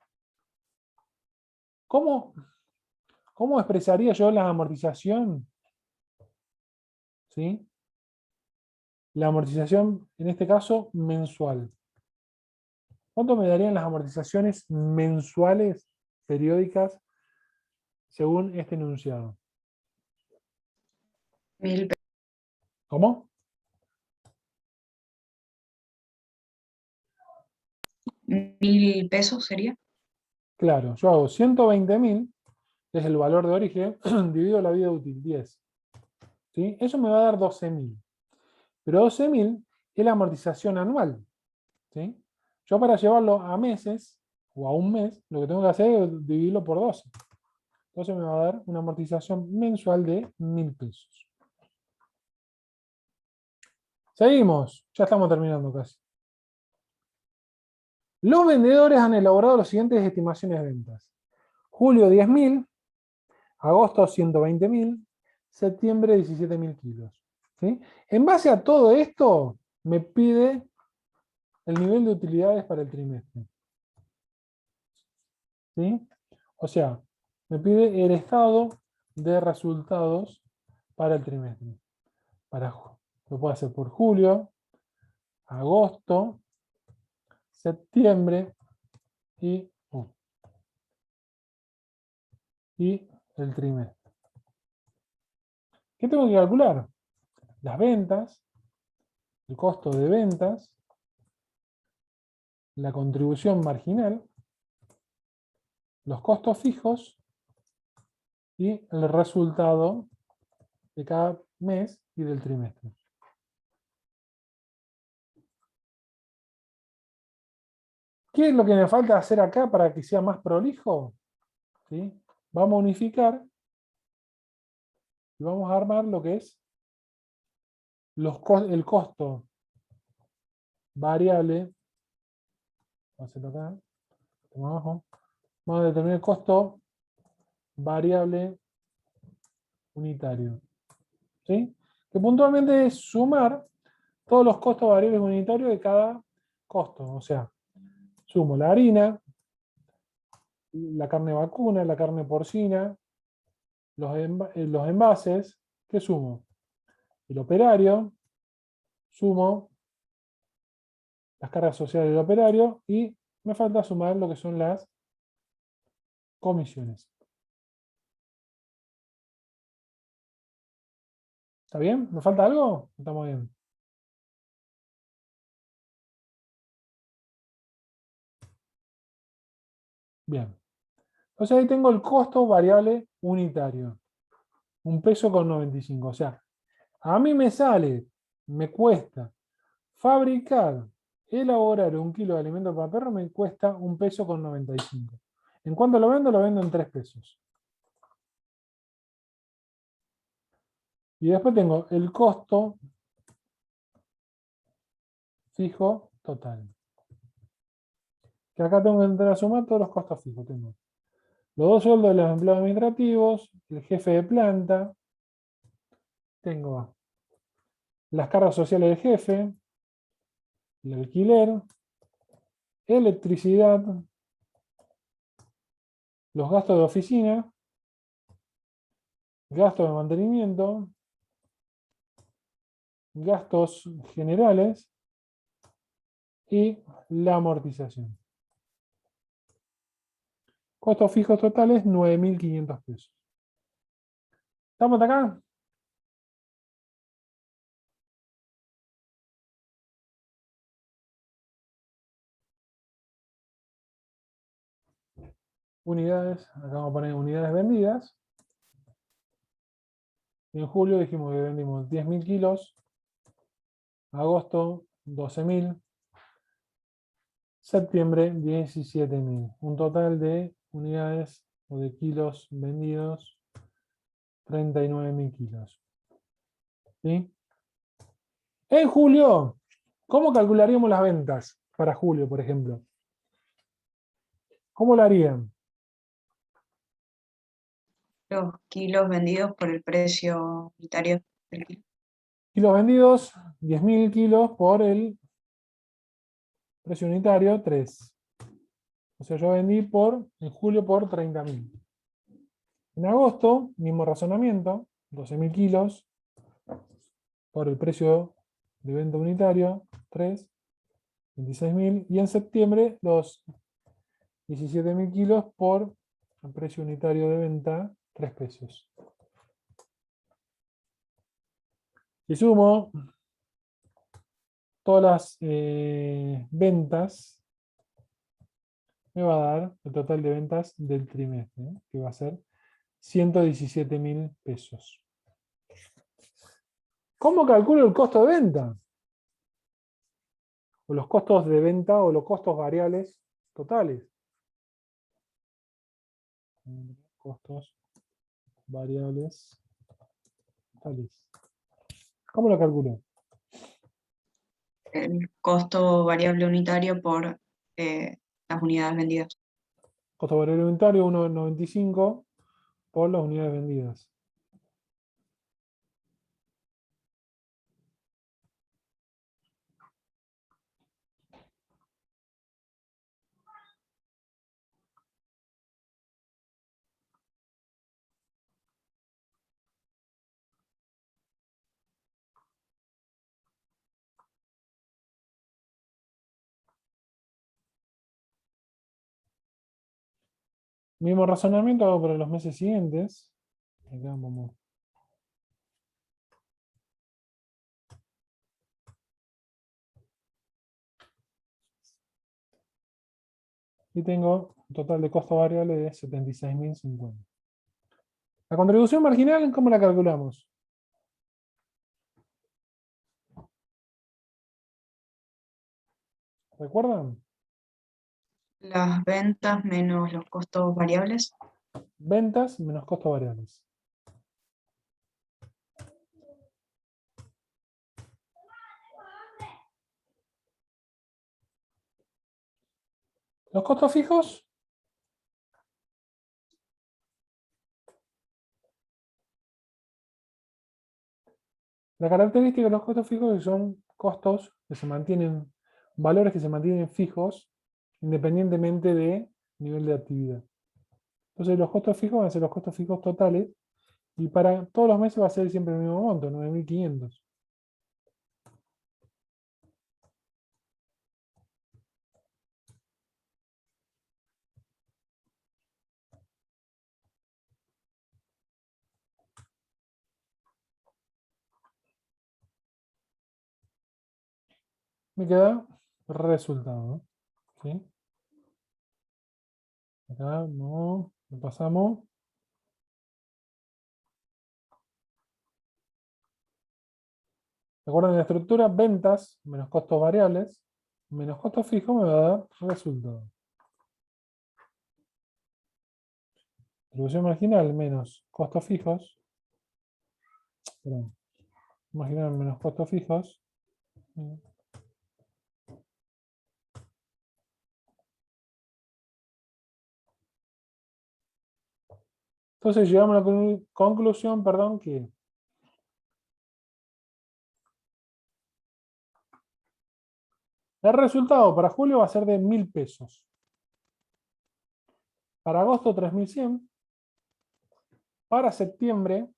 ¿Cómo expresaría yo la amortización? ¿Sí? La amortización, en este caso, mensual. ¿Cuánto me darían las amortizaciones mensuales periódicas según este enunciado? 1000 ¿Cómo? 1000 pesos sería. Claro, yo hago 120.000, que es el valor de origen, divido la vida útil, 10. ¿Sí? Eso me va a dar 12.000. Pero 12.000 es la amortización anual. ¿Sí? Yo para llevarlo a meses, o a un mes, lo que tengo que hacer es dividirlo por 12. Entonces me va a dar una amortización mensual de 1.000 pesos. Seguimos, ya estamos terminando casi. Los vendedores han elaborado las siguientes estimaciones de ventas. Julio 10.000, agosto 120.000, septiembre 17.000 kilos. ¿Sí? En base a todo esto, me pide el nivel de utilidades para el trimestre. ¿Sí? O sea, me pide el estado de resultados para el trimestre. Lo puedo hacer por julio, agosto, septiembre y el trimestre. ¿Qué tengo que calcular? Las ventas, el costo de ventas, la contribución marginal, los costos fijos y el resultado de cada mes y del trimestre. ¿Qué es lo que me falta hacer acá para que sea más prolijo? ¿Sí? Vamos a unificar y vamos a armar lo que es el costo variable, vamos a hacerlo acá, abajo, Vamos a determinar el costo variable unitario. ¿Sí? Que puntualmente es sumar todos los costos variables unitarios de cada costo. O sea, sumo la harina, la carne vacuna, la carne porcina, los envases. ¿Qué sumo? El operario, sumo las cargas sociales del operario y me falta sumar lo que son las comisiones. ¿Está bien? ¿Me falta algo? Estamos bien. Bien. Entonces ahí tengo el costo variable unitario. 1,95 pesos. O sea, a mí me cuesta fabricar, elaborar 1 kilo de alimento para perro, me cuesta 1,95 pesos. ¿En cuánto lo vendo? Lo vendo en 3 pesos. Y después tengo el costo fijo total. Que acá tengo que entrar a sumar todos los costos fijos. Tengo los 2 sueldos de los empleados administrativos, el jefe de planta, tengo las cargas sociales del jefe, el alquiler, electricidad, los gastos de oficina, gastos de mantenimiento, gastos generales y la amortización. Costos fijos totales, 9.500 pesos. ¿Estamos hasta acá? Unidades, acá vamos a poner unidades vendidas. En julio dijimos que vendimos 10.000 kilos. Agosto, 12.000. Septiembre, 17.000. Un total de unidades o de kilos vendidos, 39.000 kilos. ¿Sí? En julio, ¿cómo calcularíamos las ventas para julio, por ejemplo? ¿Cómo lo harían? Los kilos vendidos por el precio unitario del kilo. Kilos vendidos, 10.000 kilos por el precio unitario, 3. O sea, yo vendí en julio por 30.000. En agosto, mismo razonamiento, 12.000 kilos por el precio de venta unitario, 3, 26.000. Y en septiembre, los 17.000 kilos por el precio unitario de venta, 3 pesos. Si sumo todas las ventas, me va a dar el total de ventas del trimestre, que va a ser 117.000 pesos. ¿Cómo calculo el costo de venta? O los costos de venta o los costos variables totales. Costos variables totales. ¿Cómo lo calculo? El costo variable unitario por las unidades vendidas. Costo variable unitario 1,95 por las unidades vendidas. Mismo razonamiento hago para los meses siguientes. Acá vamos. Y tengo un total de costo variable de 76.050. La contribución marginal, ¿cómo la calculamos? ¿Recuerdan? Las ventas menos los costos variables. Ventas menos costos variables. Los costos fijos, La característica de los costos fijos es que son costos que se mantienen, valores que se mantienen fijos independientemente de nivel de actividad. Entonces los costos fijos van a ser los costos fijos totales y para todos los meses va a ser siempre el mismo monto, 9.500. Me queda resultado. ¿Sí? Acá no, lo pasamos. Recuerden la estructura, ventas menos costos variables, menos costos fijos me va a dar resultado. Distribución marginal menos costos fijos. Perdón. Marginal menos costos fijos. Entonces llegamos a la conclusión, perdón, que el resultado para julio va a ser de 1.000 pesos. Para agosto 3.100. Para septiembre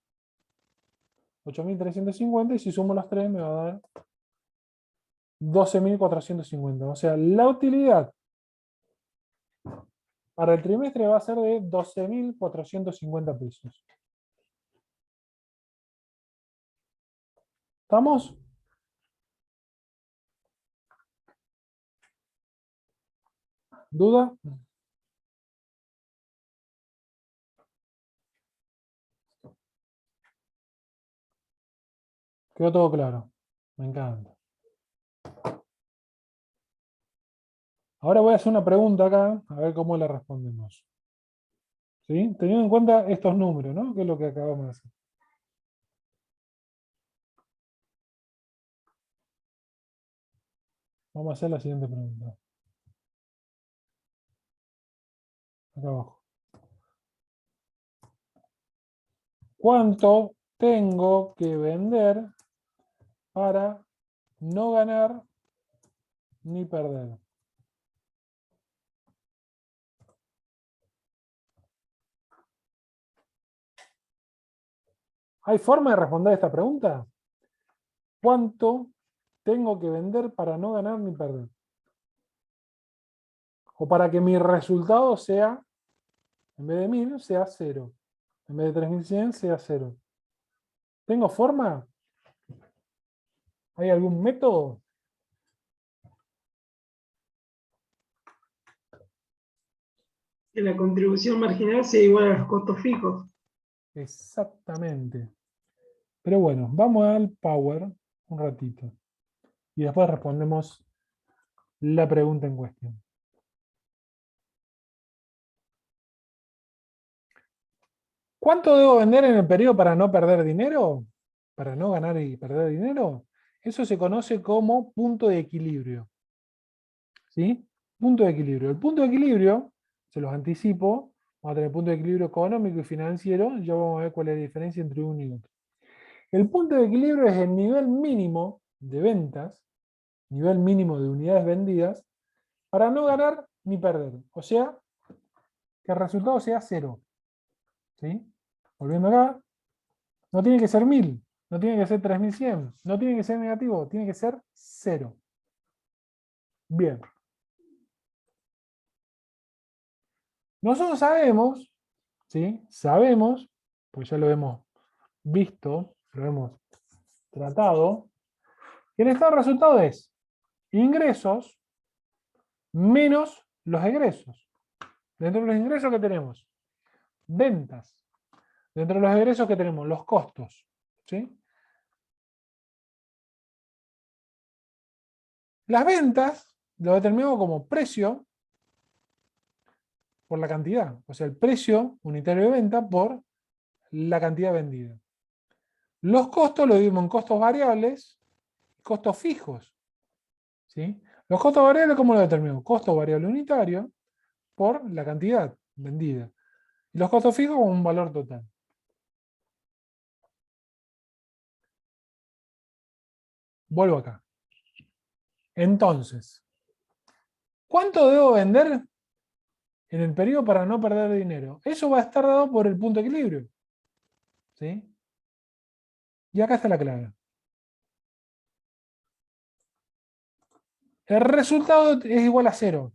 8.350 y si sumo los 3 me va a dar 12.450. O sea, la utilidad para el trimestre va a ser de 12.450 pesos. ¿Estamos? ¿Duda? Quedó todo claro. Me encanta. Ahora voy a hacer una pregunta acá, a ver cómo la respondemos. ¿Sí? Teniendo en cuenta estos números, ¿no? Que es lo que acabamos de hacer. Vamos a hacer la siguiente pregunta. Acá abajo. ¿Cuánto tengo que vender para no ganar ni perder? ¿Hay forma de responder esta pregunta? ¿Cuánto tengo que vender para no ganar ni perder? O para que mi resultado sea, en vez de 1.000, sea 0. En vez de 3.100, sea 0. ¿Tengo forma? ¿Hay algún método? Que la contribución marginal sea igual a los costos fijos. Exactamente. Pero bueno, vamos al Power un ratito. Y después respondemos la pregunta en cuestión. ¿Cuánto debo vender en el periodo para no perder dinero? Para no ganar y perder dinero. Eso se conoce como punto de equilibrio. ¿Sí? Punto de equilibrio. El punto de equilibrio, se los anticipo, vamos a tener punto de equilibrio económico y financiero, ya vamos a ver cuál es la diferencia entre uno y otro. El punto de equilibrio es el nivel mínimo de ventas, nivel mínimo de unidades vendidas, para no ganar ni perder. O sea, que el resultado sea 0. ¿Sí? Volviendo acá, no tiene que ser 1.000, no tiene que ser 3.100, no tiene que ser negativo, tiene que ser 0. Bien. Nosotros sabemos, ¿sí? Sabemos, pues ya lo hemos visto, lo hemos tratado, que el estado de resultado es ingresos menos los egresos. Dentro de los ingresos que tenemos, ventas. Dentro de los egresos que tenemos, los costos. ¿Sí? Las ventas lo determinamos como precio por la cantidad. O sea, el precio unitario de venta por la cantidad vendida. Los costos lo dividimos en costos variables y costos fijos. ¿Sí? Los costos variables, ¿cómo lo determinamos? Costo variable unitario por la cantidad vendida. Y los costos fijos con un valor total. Vuelvo acá. Entonces, ¿cuánto debo vender en el periodo para no perder dinero? Eso va a estar dado por el punto de equilibrio. ¿Sí? Y acá está la clave. El resultado es igual a 0.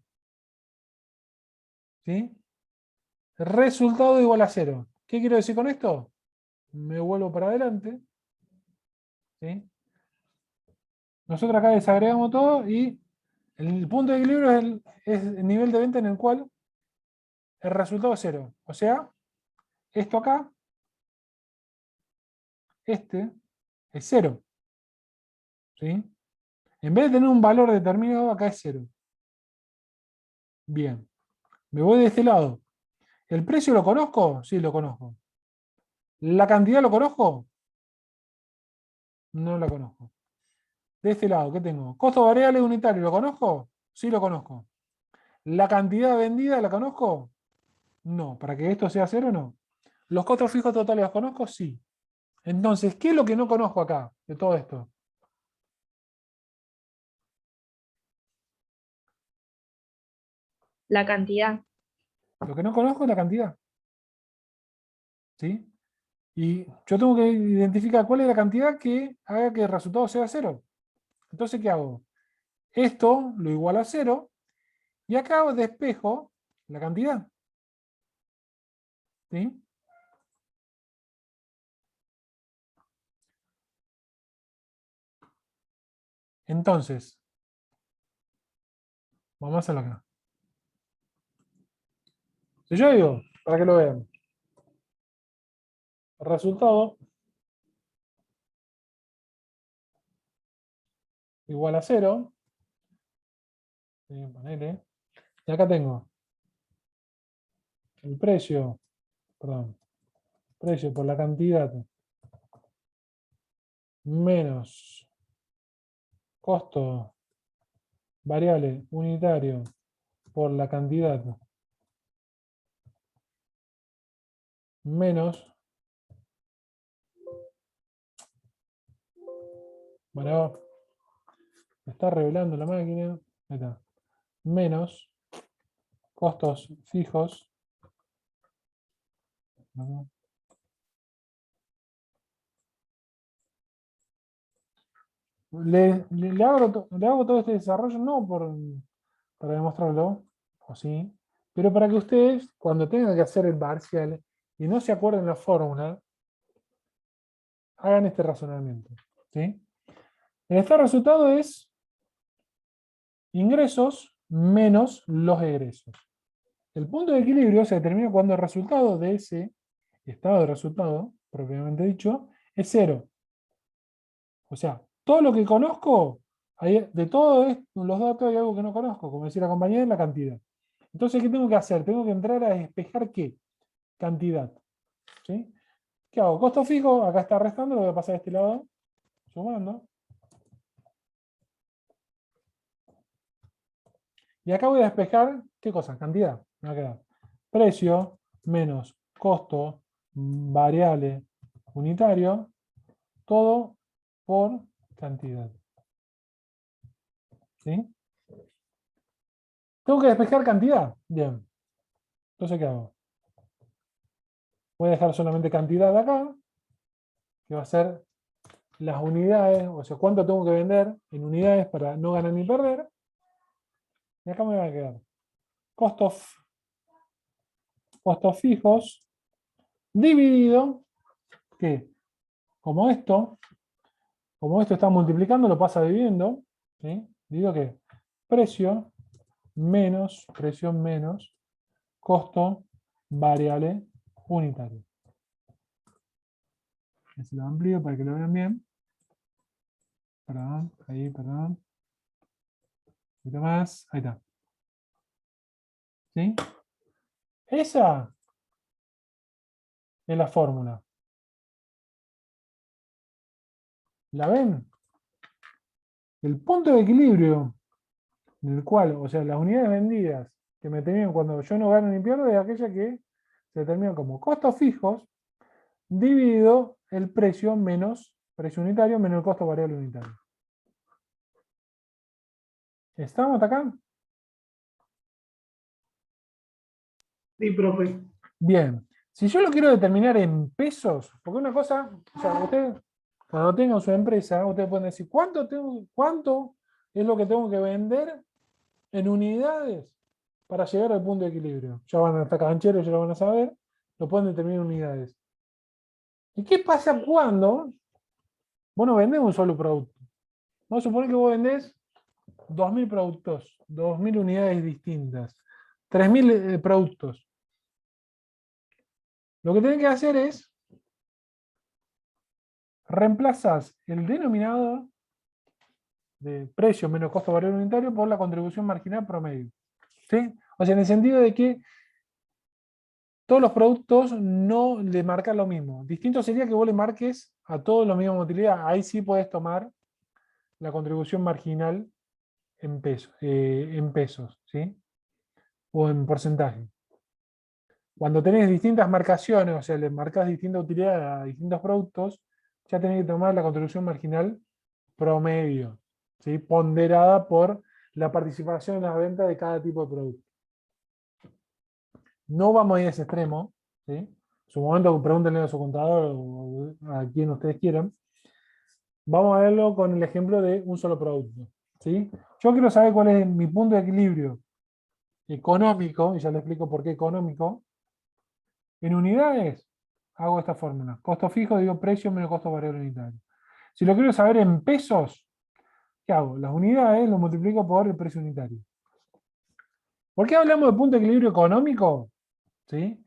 ¿Sí? El resultado es igual a 0. ¿Qué quiero decir con esto? Me vuelvo para adelante. ¿Sí? Nosotros acá desagregamos todo y el punto de equilibrio es el nivel de venta en el cual el resultado es 0. O sea, esto acá, este, es 0. ¿Sí? En vez de tener un valor determinado, acá es 0. Bien. Me voy de este lado. ¿El precio lo conozco? Sí, lo conozco. ¿La cantidad lo conozco? No la conozco. De este lado, ¿qué tengo? ¿Costo variable unitario lo conozco? Sí, lo conozco. ¿La cantidad vendida la conozco? No. ¿Para que esto sea 0 no? ¿Los costos fijos totales los conozco? Sí. Entonces, ¿qué es lo que no conozco acá de todo esto? La cantidad. Lo que no conozco es la cantidad. ¿Sí? Y yo tengo que identificar cuál es la cantidad que haga que el resultado sea 0. Entonces, ¿qué hago? Esto lo igualo a 0 y acá despejo la cantidad. ¿Sí? Entonces, vamos a hacerlo acá. Si yo digo, para que lo vean, el resultado igual a 0, ¿sí? Ponele, y acá tengo el precio, perdón, precio por la cantidad menos costo variable unitario por la cantidad menos, bueno, me está revelando la máquina, ahí está, menos costos fijos, ¿no? Le hago todo este desarrollo no para demostrarlo, o sí, pero para que ustedes, cuando tengan que hacer el parcial y no se acuerden la fórmula, hagan este razonamiento. ¿Sí? El estado de resultado es ingresos menos los egresos. El punto de equilibrio se determina cuando el resultado de ese estado de resultado, propiamente dicho, es 0. O sea, todo lo que conozco, de todos los datos hay algo que no conozco, como decía la compañera, es la cantidad. Entonces, ¿qué tengo que hacer? Tengo que entrar a despejar ¿qué? Cantidad. ¿Sí? ¿Qué hago? Costo fijo, acá está restando, lo voy a pasar de este lado, sumando. Y acá voy a despejar, ¿qué cosa? Cantidad. Me va a quedar precio menos costo variable unitario, todo por cantidad. ¿Sí? Tengo que despejar cantidad. Bien. Entonces, ¿qué hago? Voy a dejar solamente cantidad acá, que va a ser las unidades, o sea, cuánto tengo que vender en unidades para no ganar ni perder. Y acá me va a quedar costos fijos dividido, que como esto está multiplicando, lo pasa dividiendo, ¿sí? Divido que precio menos costo variable unitario. Se lo amplío para que lo vean bien. Perdón, ahí, perdón. Un poquito más, ahí está. ¿Sí? Esa es la fórmula. ¿La ven? El punto de equilibrio en el cual, o sea, las unidades vendidas que me tenían cuando yo no gano ni pierdo es aquella que se determina como costos fijos dividido el precio menos precio unitario menos el costo variable unitario. ¿Estamos hasta acá? Sí, profe. Bien. Si yo lo quiero determinar en pesos, porque una cosa, o sea, usted, cuando tengan su empresa, ustedes pueden decir, ¿cuánto es lo que tengo que vender en unidades para llegar al punto de equilibrio? Ya van a estar cancheros, ya lo van a saber, lo pueden determinar en unidades. ¿Y qué pasa cuando vos no vendés un solo producto? Vamos a suponer que vos vendés 2.000 productos, 2.000 unidades distintas, 3.000 productos. Lo que tenés que hacer es reemplazas el denominador de precio menos costo variable unitario por la contribución marginal promedio. ¿Sí? O sea, en el sentido de que todos los productos no le marcan lo mismo. Distinto sería que vos le marques a todos la misma utilidad. Ahí sí podés tomar la contribución marginal en pesos, ¿sí? O en porcentaje. Cuando tenés distintas marcaciones, o sea, le marcas distinta utilidad a distintos productos, ya tenés que tomar la contribución marginal promedio, ¿sí? Ponderada por la participación en las ventas de cada tipo de producto. No vamos a ir a ese extremo, ¿sí? En su momento pregúntenle a su contador o a quien ustedes quieran. Vamos a verlo con el ejemplo de un solo producto, ¿sí? Yo quiero saber cuál es mi punto de equilibrio económico, y ya les explico por qué económico. En unidades, hago esta fórmula. Costo fijo, digo precio menos costo variable unitario. Si lo quiero saber en pesos, ¿qué hago? Las unidades lo multiplico por el precio unitario. ¿Por qué hablamos de punto de equilibrio económico? ¿Sí?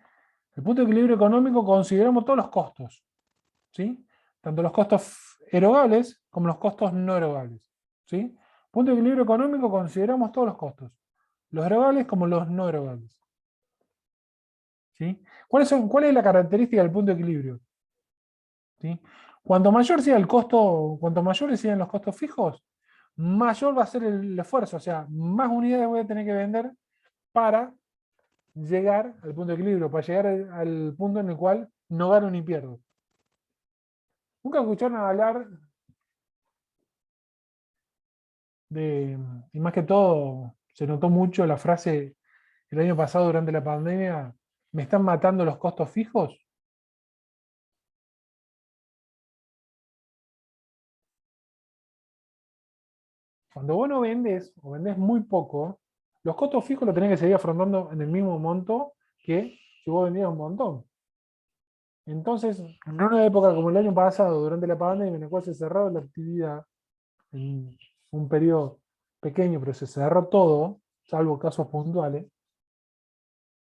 El punto de equilibrio económico consideramos todos los costos, ¿sí? Tanto los costos erogables como los costos no erogables, ¿sí? Punto de equilibrio económico consideramos todos los costos, los erogables como los no erogables, ¿sí? ¿Cuál es la característica del punto de equilibrio? ¿Sí? Cuanto mayor sea el costo, cuanto mayores sean los costos fijos, mayor va a ser el esfuerzo, o sea, más unidades voy a tener que vender para llegar al punto de equilibrio, para llegar al punto en el cual no gano ni pierdo. Nunca escucharon hablar de, y más que todo, se notó mucho la frase el año pasado durante la pandemia, ¿me están matando los costos fijos? Cuando vos no vendes o vendés muy poco, los costos fijos los tenés que seguir afrontando en el mismo monto que si vos vendías un montón. Entonces, en una época como el año pasado, durante la pandemia, en la cual se cerró la actividad en un periodo pequeño, pero se cerró todo, salvo casos puntuales,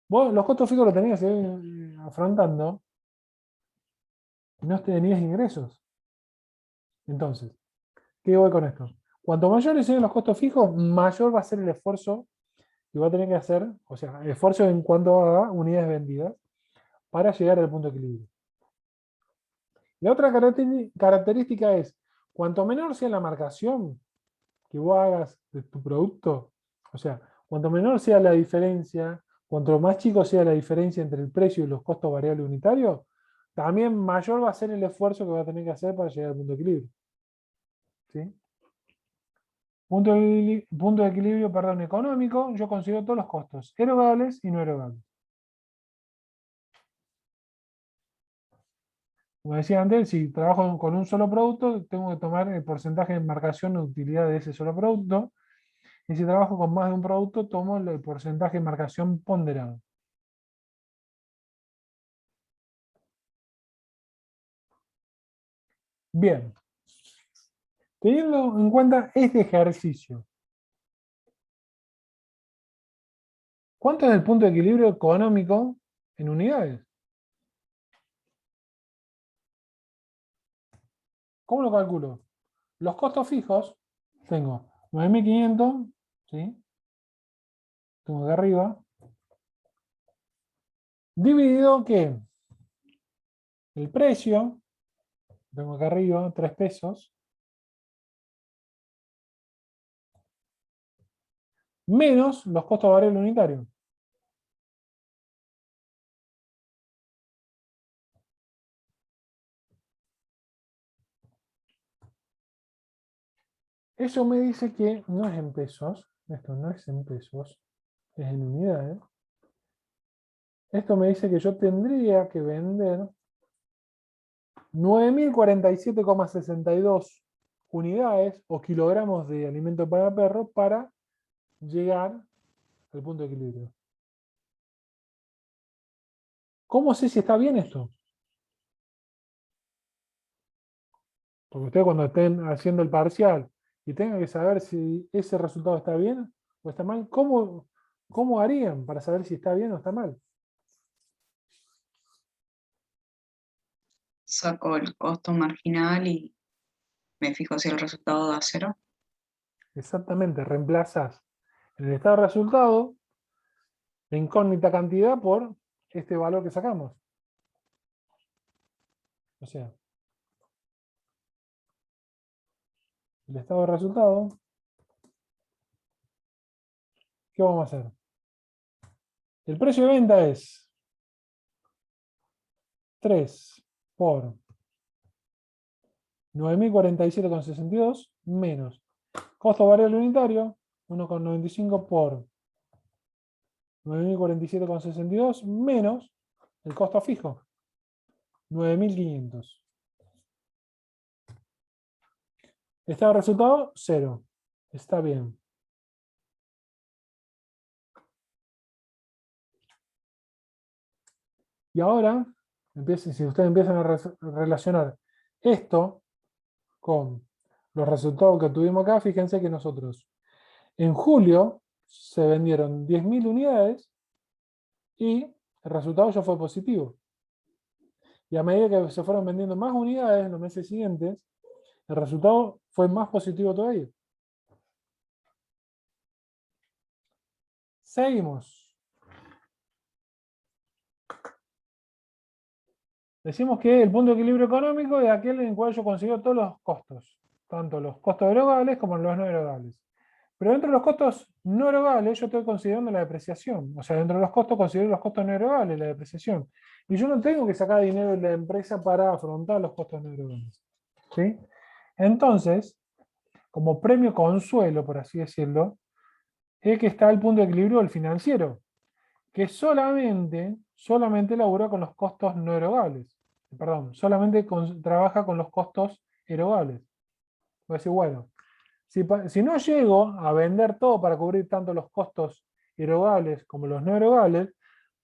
vos los costos fijos los tenías que seguir afrontando y no tenías ingresos. Entonces, ¿qué voy con esto? Cuanto mayores sean los costos fijos, mayor va a ser el esfuerzo que va a tener que hacer, o sea, esfuerzo en cuanto a unidades vendidas, para llegar al punto de equilibrio. La otra característica es, cuanto menor sea la marcación que vos hagas de tu producto, o sea, cuanto menor sea la diferencia, cuanto más chico sea la diferencia entre el precio y los costos variables unitarios, también mayor va a ser el esfuerzo que va a tener que hacer para llegar al punto de equilibrio. ¿Sí? Punto de equilibrio, perdón, económico, yo considero todos los costos, erogables y no erogables. Como decía antes, si trabajo con un solo producto, tengo que tomar el porcentaje de marcación de utilidad de ese solo producto. Y si trabajo con más de un producto, tomo el porcentaje de marcación ponderado. Bien, teniendo en cuenta este ejercicio, ¿cuánto es el punto de equilibrio económico en unidades? ¿Cómo lo calculo? Los costos fijos, tengo 9.500, ¿sí? Tengo de arriba, dividido ¿qué? El precio, tengo acá arriba, 3 pesos, menos los costos variables unitarios. Eso me dice que no es en pesos, esto no es en pesos, es en unidades. Esto me dice que yo tendría que vender 9.047,62 unidades o kilogramos de alimento para perro para llegar al punto de equilibrio. ¿Cómo sé si está bien esto? Porque ustedes cuando estén haciendo el parcial y tengan que saber si ese resultado está bien o está mal, ¿cómo harían para saber si está bien o está mal? Saco el costo marginal y me fijo si el resultado da 0. Exactamente, reemplazas en el estado de resultado la incógnita cantidad por este valor que sacamos. O sea, el estado de resultado, ¿qué vamos a hacer? El precio de venta es 3 por 9.047,62 menos costo variable unitario, 1,95 por 9.047,62 menos el costo fijo, 9.500. Estado de resultado, 0. Está bien. Y ahora, si ustedes empiezan a relacionar esto con los resultados que tuvimos acá, fíjense que nosotros en julio se vendieron 10.000 unidades y el resultado ya fue positivo. Y a medida que se fueron vendiendo más unidades en los meses siguientes, el resultado fue más positivo todavía. Seguimos. Decimos que el punto de equilibrio económico es aquel en el cual yo consigo todos los costos, tanto los costos erogables como los no erogables. Pero dentro de los costos no erogables yo estoy considerando la depreciación. O sea, dentro de los costos considero los costos no erogables, la depreciación. Y yo no tengo que sacar dinero de la empresa para afrontar los costos no erogables. ¿Sí? Entonces, como premio consuelo, por así decirlo, es que está el punto de equilibrio del financiero, que solamente labura con los costos no erogables. Perdón, solamente trabaja con los costos erogables. Voy a decir, bueno, si no llego a vender todo para cubrir tanto los costos erogables como los no erogables,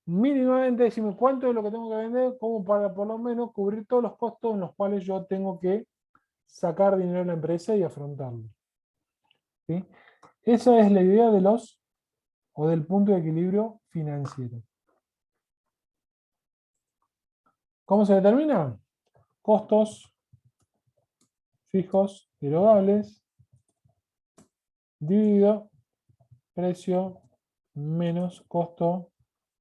mínimamente decime cuánto es lo que tengo que vender como para por lo menos cubrir todos los costos en los cuales yo tengo que sacar dinero de la empresa y afrontarlo. ¿Sí? Esa es la idea de del punto de equilibrio financiero. ¿Cómo se determina? Costos fijos erogables dividido precio menos costo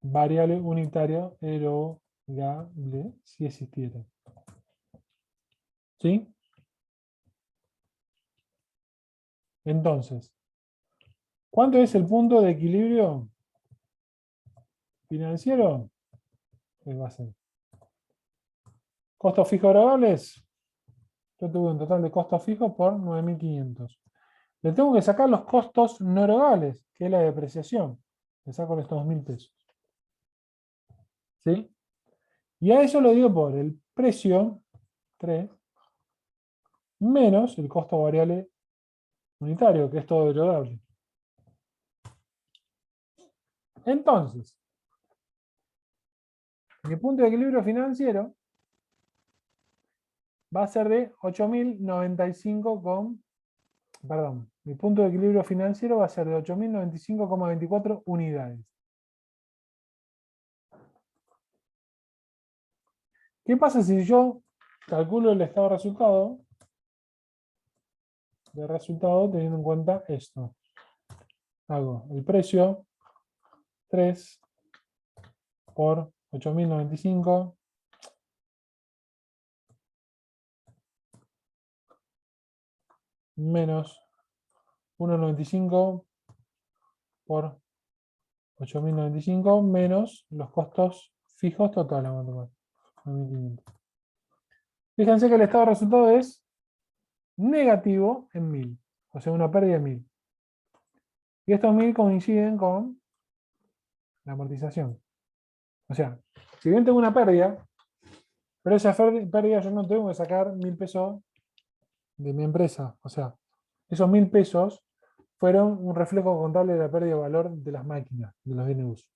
variable unitario erogable, si existiera. ¿Sí? Entonces, ¿cuánto es el punto de equilibrio financiero? Pues va a ser costos fijos erogables. Yo tuve un total de costos fijos por 9.500. Le tengo que sacar los costos no erogables, que es la depreciación. Le saco estos 2.000 pesos. ¿Sí? Y a eso lo digo por el precio, 3, menos el costo variable unitario, que es todo erogable. Entonces, mi punto de equilibrio financiero va a ser de 8.095, perdón, mi punto de equilibrio financiero va a ser de 8.095,24 unidades. ¿Qué pasa si yo calculo el estado de resultado teniendo en cuenta esto? Hago el precio 3 por 8.095 menos 1.95 por 8.095 menos los costos fijos totales. 9.500. Fíjense que el estado de resultado es negativo en 1.000. O sea, una pérdida de 1000. Y estos 1000 coinciden con la amortización. O sea, si bien tengo una pérdida, pero esa pérdida yo no tengo que sacar 1000 pesos de mi empresa. O sea, esos 1000 pesos fueron un reflejo contable de la pérdida de valor de las máquinas, de los DNUs.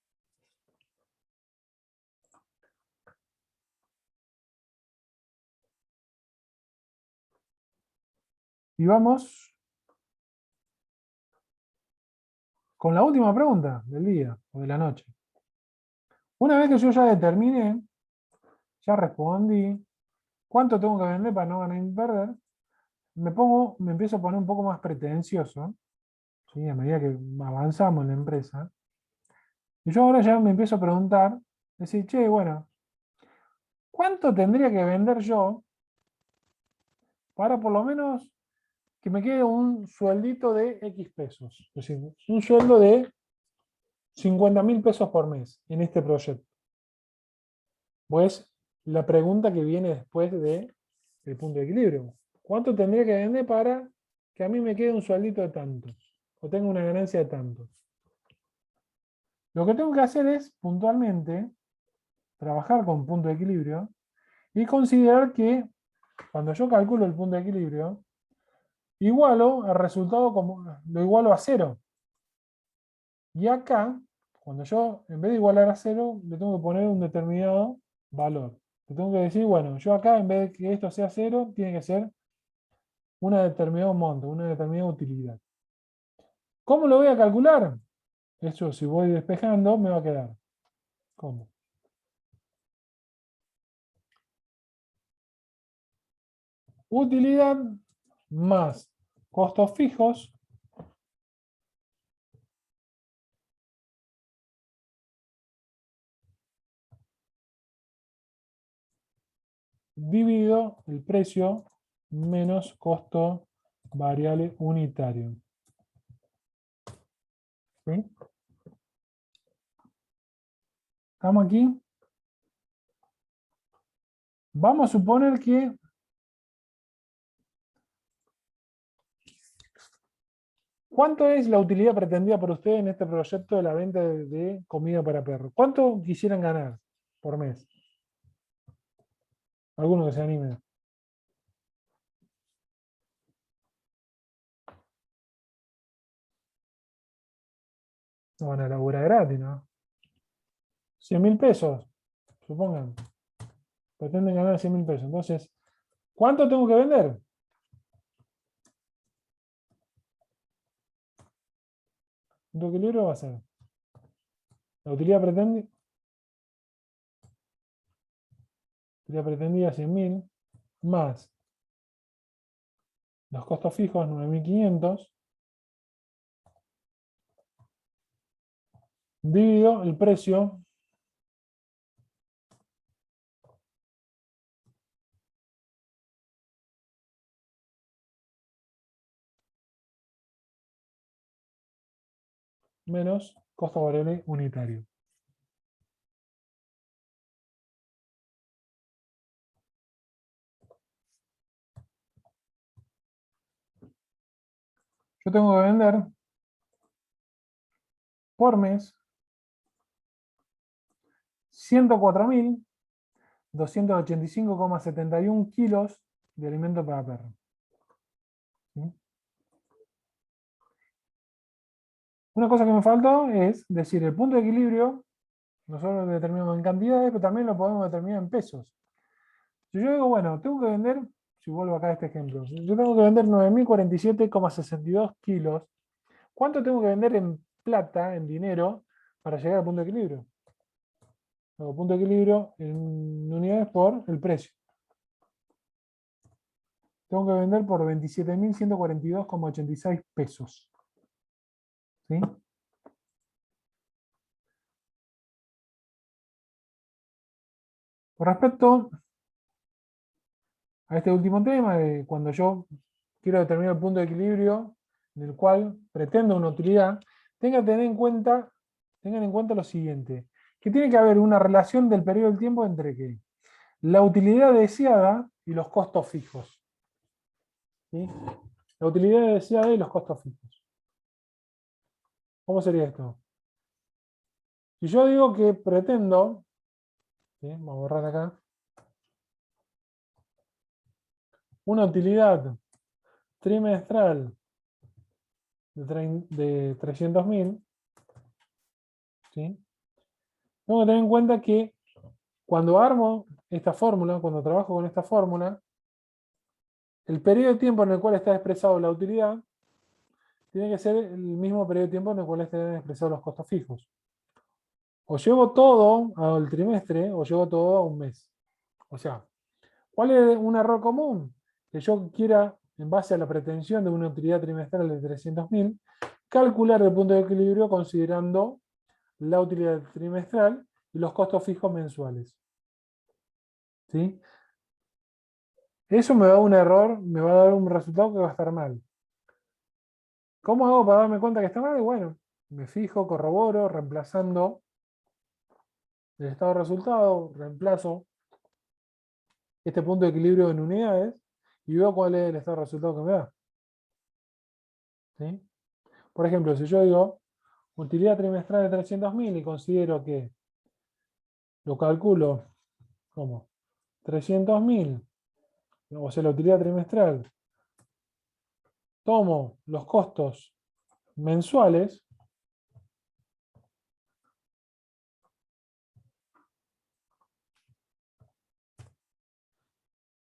Y vamos con la última pregunta del día o de la noche. Una vez que yo ya determiné, ya respondí, cuánto tengo que vender para no ganar ni perder, me empiezo a poner un poco más pretencioso, ¿sí? A medida que avanzamos en la empresa. Y yo ahora ya me empiezo a preguntar, decir, che, bueno, ¿cuánto tendría que vender yo para por lo menos que me quede un sueldito de X pesos? Es decir, un sueldo de 50.000 pesos por mes en este proyecto. Pues la pregunta que viene después del punto de equilibrio. ¿Cuánto tendría que vender para que a mí me quede un sueldito de tanto? O tenga una ganancia de tanto. Lo que tengo que hacer es, puntualmente, trabajar con punto de equilibrio y considerar que cuando yo calculo el punto de equilibrio, igualo el resultado lo igualo a 0. Y acá, cuando yo, en vez de igualar a 0, le tengo que poner un determinado valor. Le tengo que decir, bueno, yo acá, en vez de que esto sea 0, tiene que ser un determinado monto, una determinada utilidad. ¿Cómo lo voy a calcular? Eso, si voy despejando, me va a quedar. ¿Cómo? Utilidad más costos fijos dividido el precio menos costo variable unitario. ¿Sí? ¿Estamos aquí? Vamos a suponer que ¿cuánto es la utilidad pretendida por ustedes en este proyecto de la venta de comida para perros? ¿Cuánto quisieran ganar por mes? Alguno que se anime. No van a laburar gratis, ¿no? 100.000 pesos, supongan. Pretenden ganar 100.000 pesos. Entonces, ¿cuánto tengo que vender? ¿Punto de equilibrio va a ser? La utilidad pretendida 100.000 más los costos fijos 9.500 dividido el precio menos costo variable unitario. Yo tengo que vender por mes 104.285,71 kilos de alimento para perro. ¿Sí? Una cosa que me faltó es decir, el punto de equilibrio, nosotros lo determinamos en cantidades, pero también lo podemos determinar en pesos. Si yo digo, bueno, tengo que vender, si vuelvo acá a este ejemplo, yo tengo que vender 9.047,62 kilos, ¿cuánto tengo que vender en plata, en dinero, para llegar al punto de equilibrio? El punto de equilibrio en unidades por el precio. Tengo que vender por 27.142,86 pesos. ¿Sí? Con respecto a este último tema, de cuando yo quiero determinar el punto de equilibrio en el cual pretendo una utilidad, tengan en cuenta lo siguiente, que tiene que haber una relación del periodo del tiempo entre ¿qué? La utilidad deseada y los costos fijos. ¿Sí? la utilidad deseada y los costos fijos. ¿Cómo sería esto? Si yo digo que pretendo, ¿sí? Vamos a borrar acá, una utilidad trimestral de 300.000, ¿sí? Tengo que tener en cuenta que cuando armo esta fórmula, cuando trabajo con esta fórmula, el periodo de tiempo en el cual está expresado la utilidad tiene que ser el mismo periodo de tiempo en el cual estén expresados los costos fijos. O llevo todo al trimestre o llevo todo a un mes. O sea, ¿cuál es un error común? Que yo quiera, en base a la pretensión de una utilidad trimestral de 300.000, calcular el punto de equilibrio considerando la utilidad trimestral y los costos fijos mensuales. ¿Sí? Eso me va a dar un error, me va a dar un resultado que va a estar mal. ¿Cómo hago para darme cuenta que está mal? Bueno, me fijo, corroboro, reemplazando el estado de resultado, reemplazo este punto de equilibrio en unidades y veo cuál es el estado de resultado que me da. ¿Sí? Por ejemplo, si yo digo utilidad trimestral de 300.000 y considero que lo calculo como 300.000, o sea, la utilidad trimestral, tomo los costos mensuales,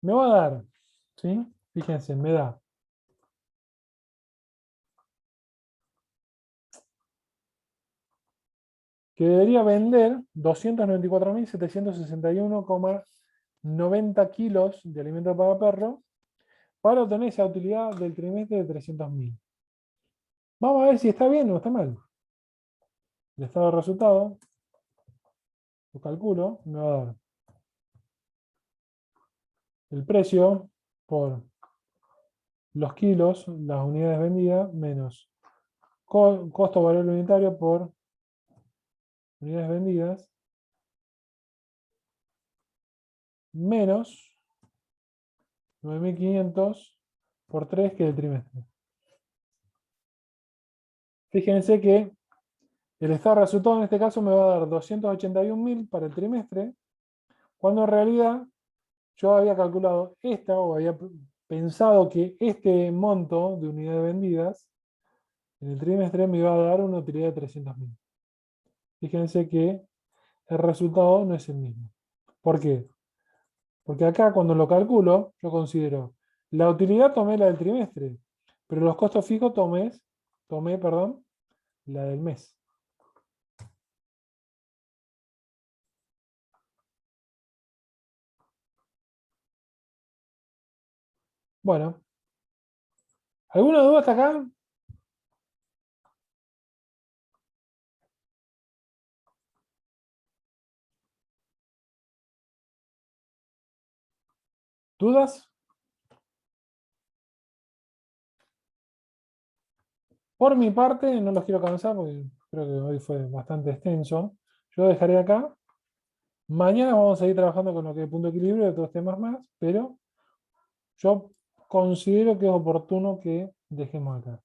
me va a dar, ¿sí? Fíjense, me da que debería vender 294.761,90 kilos de alimento para perro para obtener esa utilidad del trimestre de 300.000. Vamos a ver si está bien o está mal. El estado de resultado, lo calculo, me va a dar el precio por los kilos, las unidades vendidas, menos costo variable unitario por unidades vendidas, menos 9.500 por 3, que es el trimestre. Fíjense que el estado de resultado en este caso me va a dar 281.000 para el trimestre, cuando en realidad yo había calculado o había pensado que este monto de unidades vendidas en el trimestre me iba a dar una utilidad de 300.000. Fíjense que el resultado no es el mismo. ¿Por qué? Porque acá cuando lo calculo, yo considero la utilidad tomé la del trimestre, pero los costos fijos tomé, la del mes. Bueno, ¿alguna duda hasta acá? ¿Dudas? Por mi parte, no los quiero cansar porque creo que hoy fue bastante extenso. Yo dejaré acá. Mañana vamos a seguir trabajando con lo que es punto de equilibrio y otros temas más, pero yo considero que es oportuno que dejemos acá.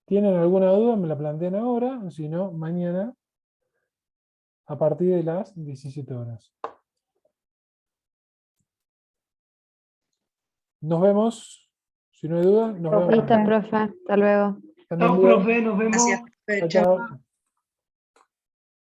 ¿Tienen alguna duda? Me la plantean ahora, si no, mañana a partir de las 17 horas. Nos vemos. Si no hay duda, nos vemos. Listo, profe. Hasta luego. Que anden Chao, bien. profe, nos vemos. Gracias, profe. Chao, Chao. chao.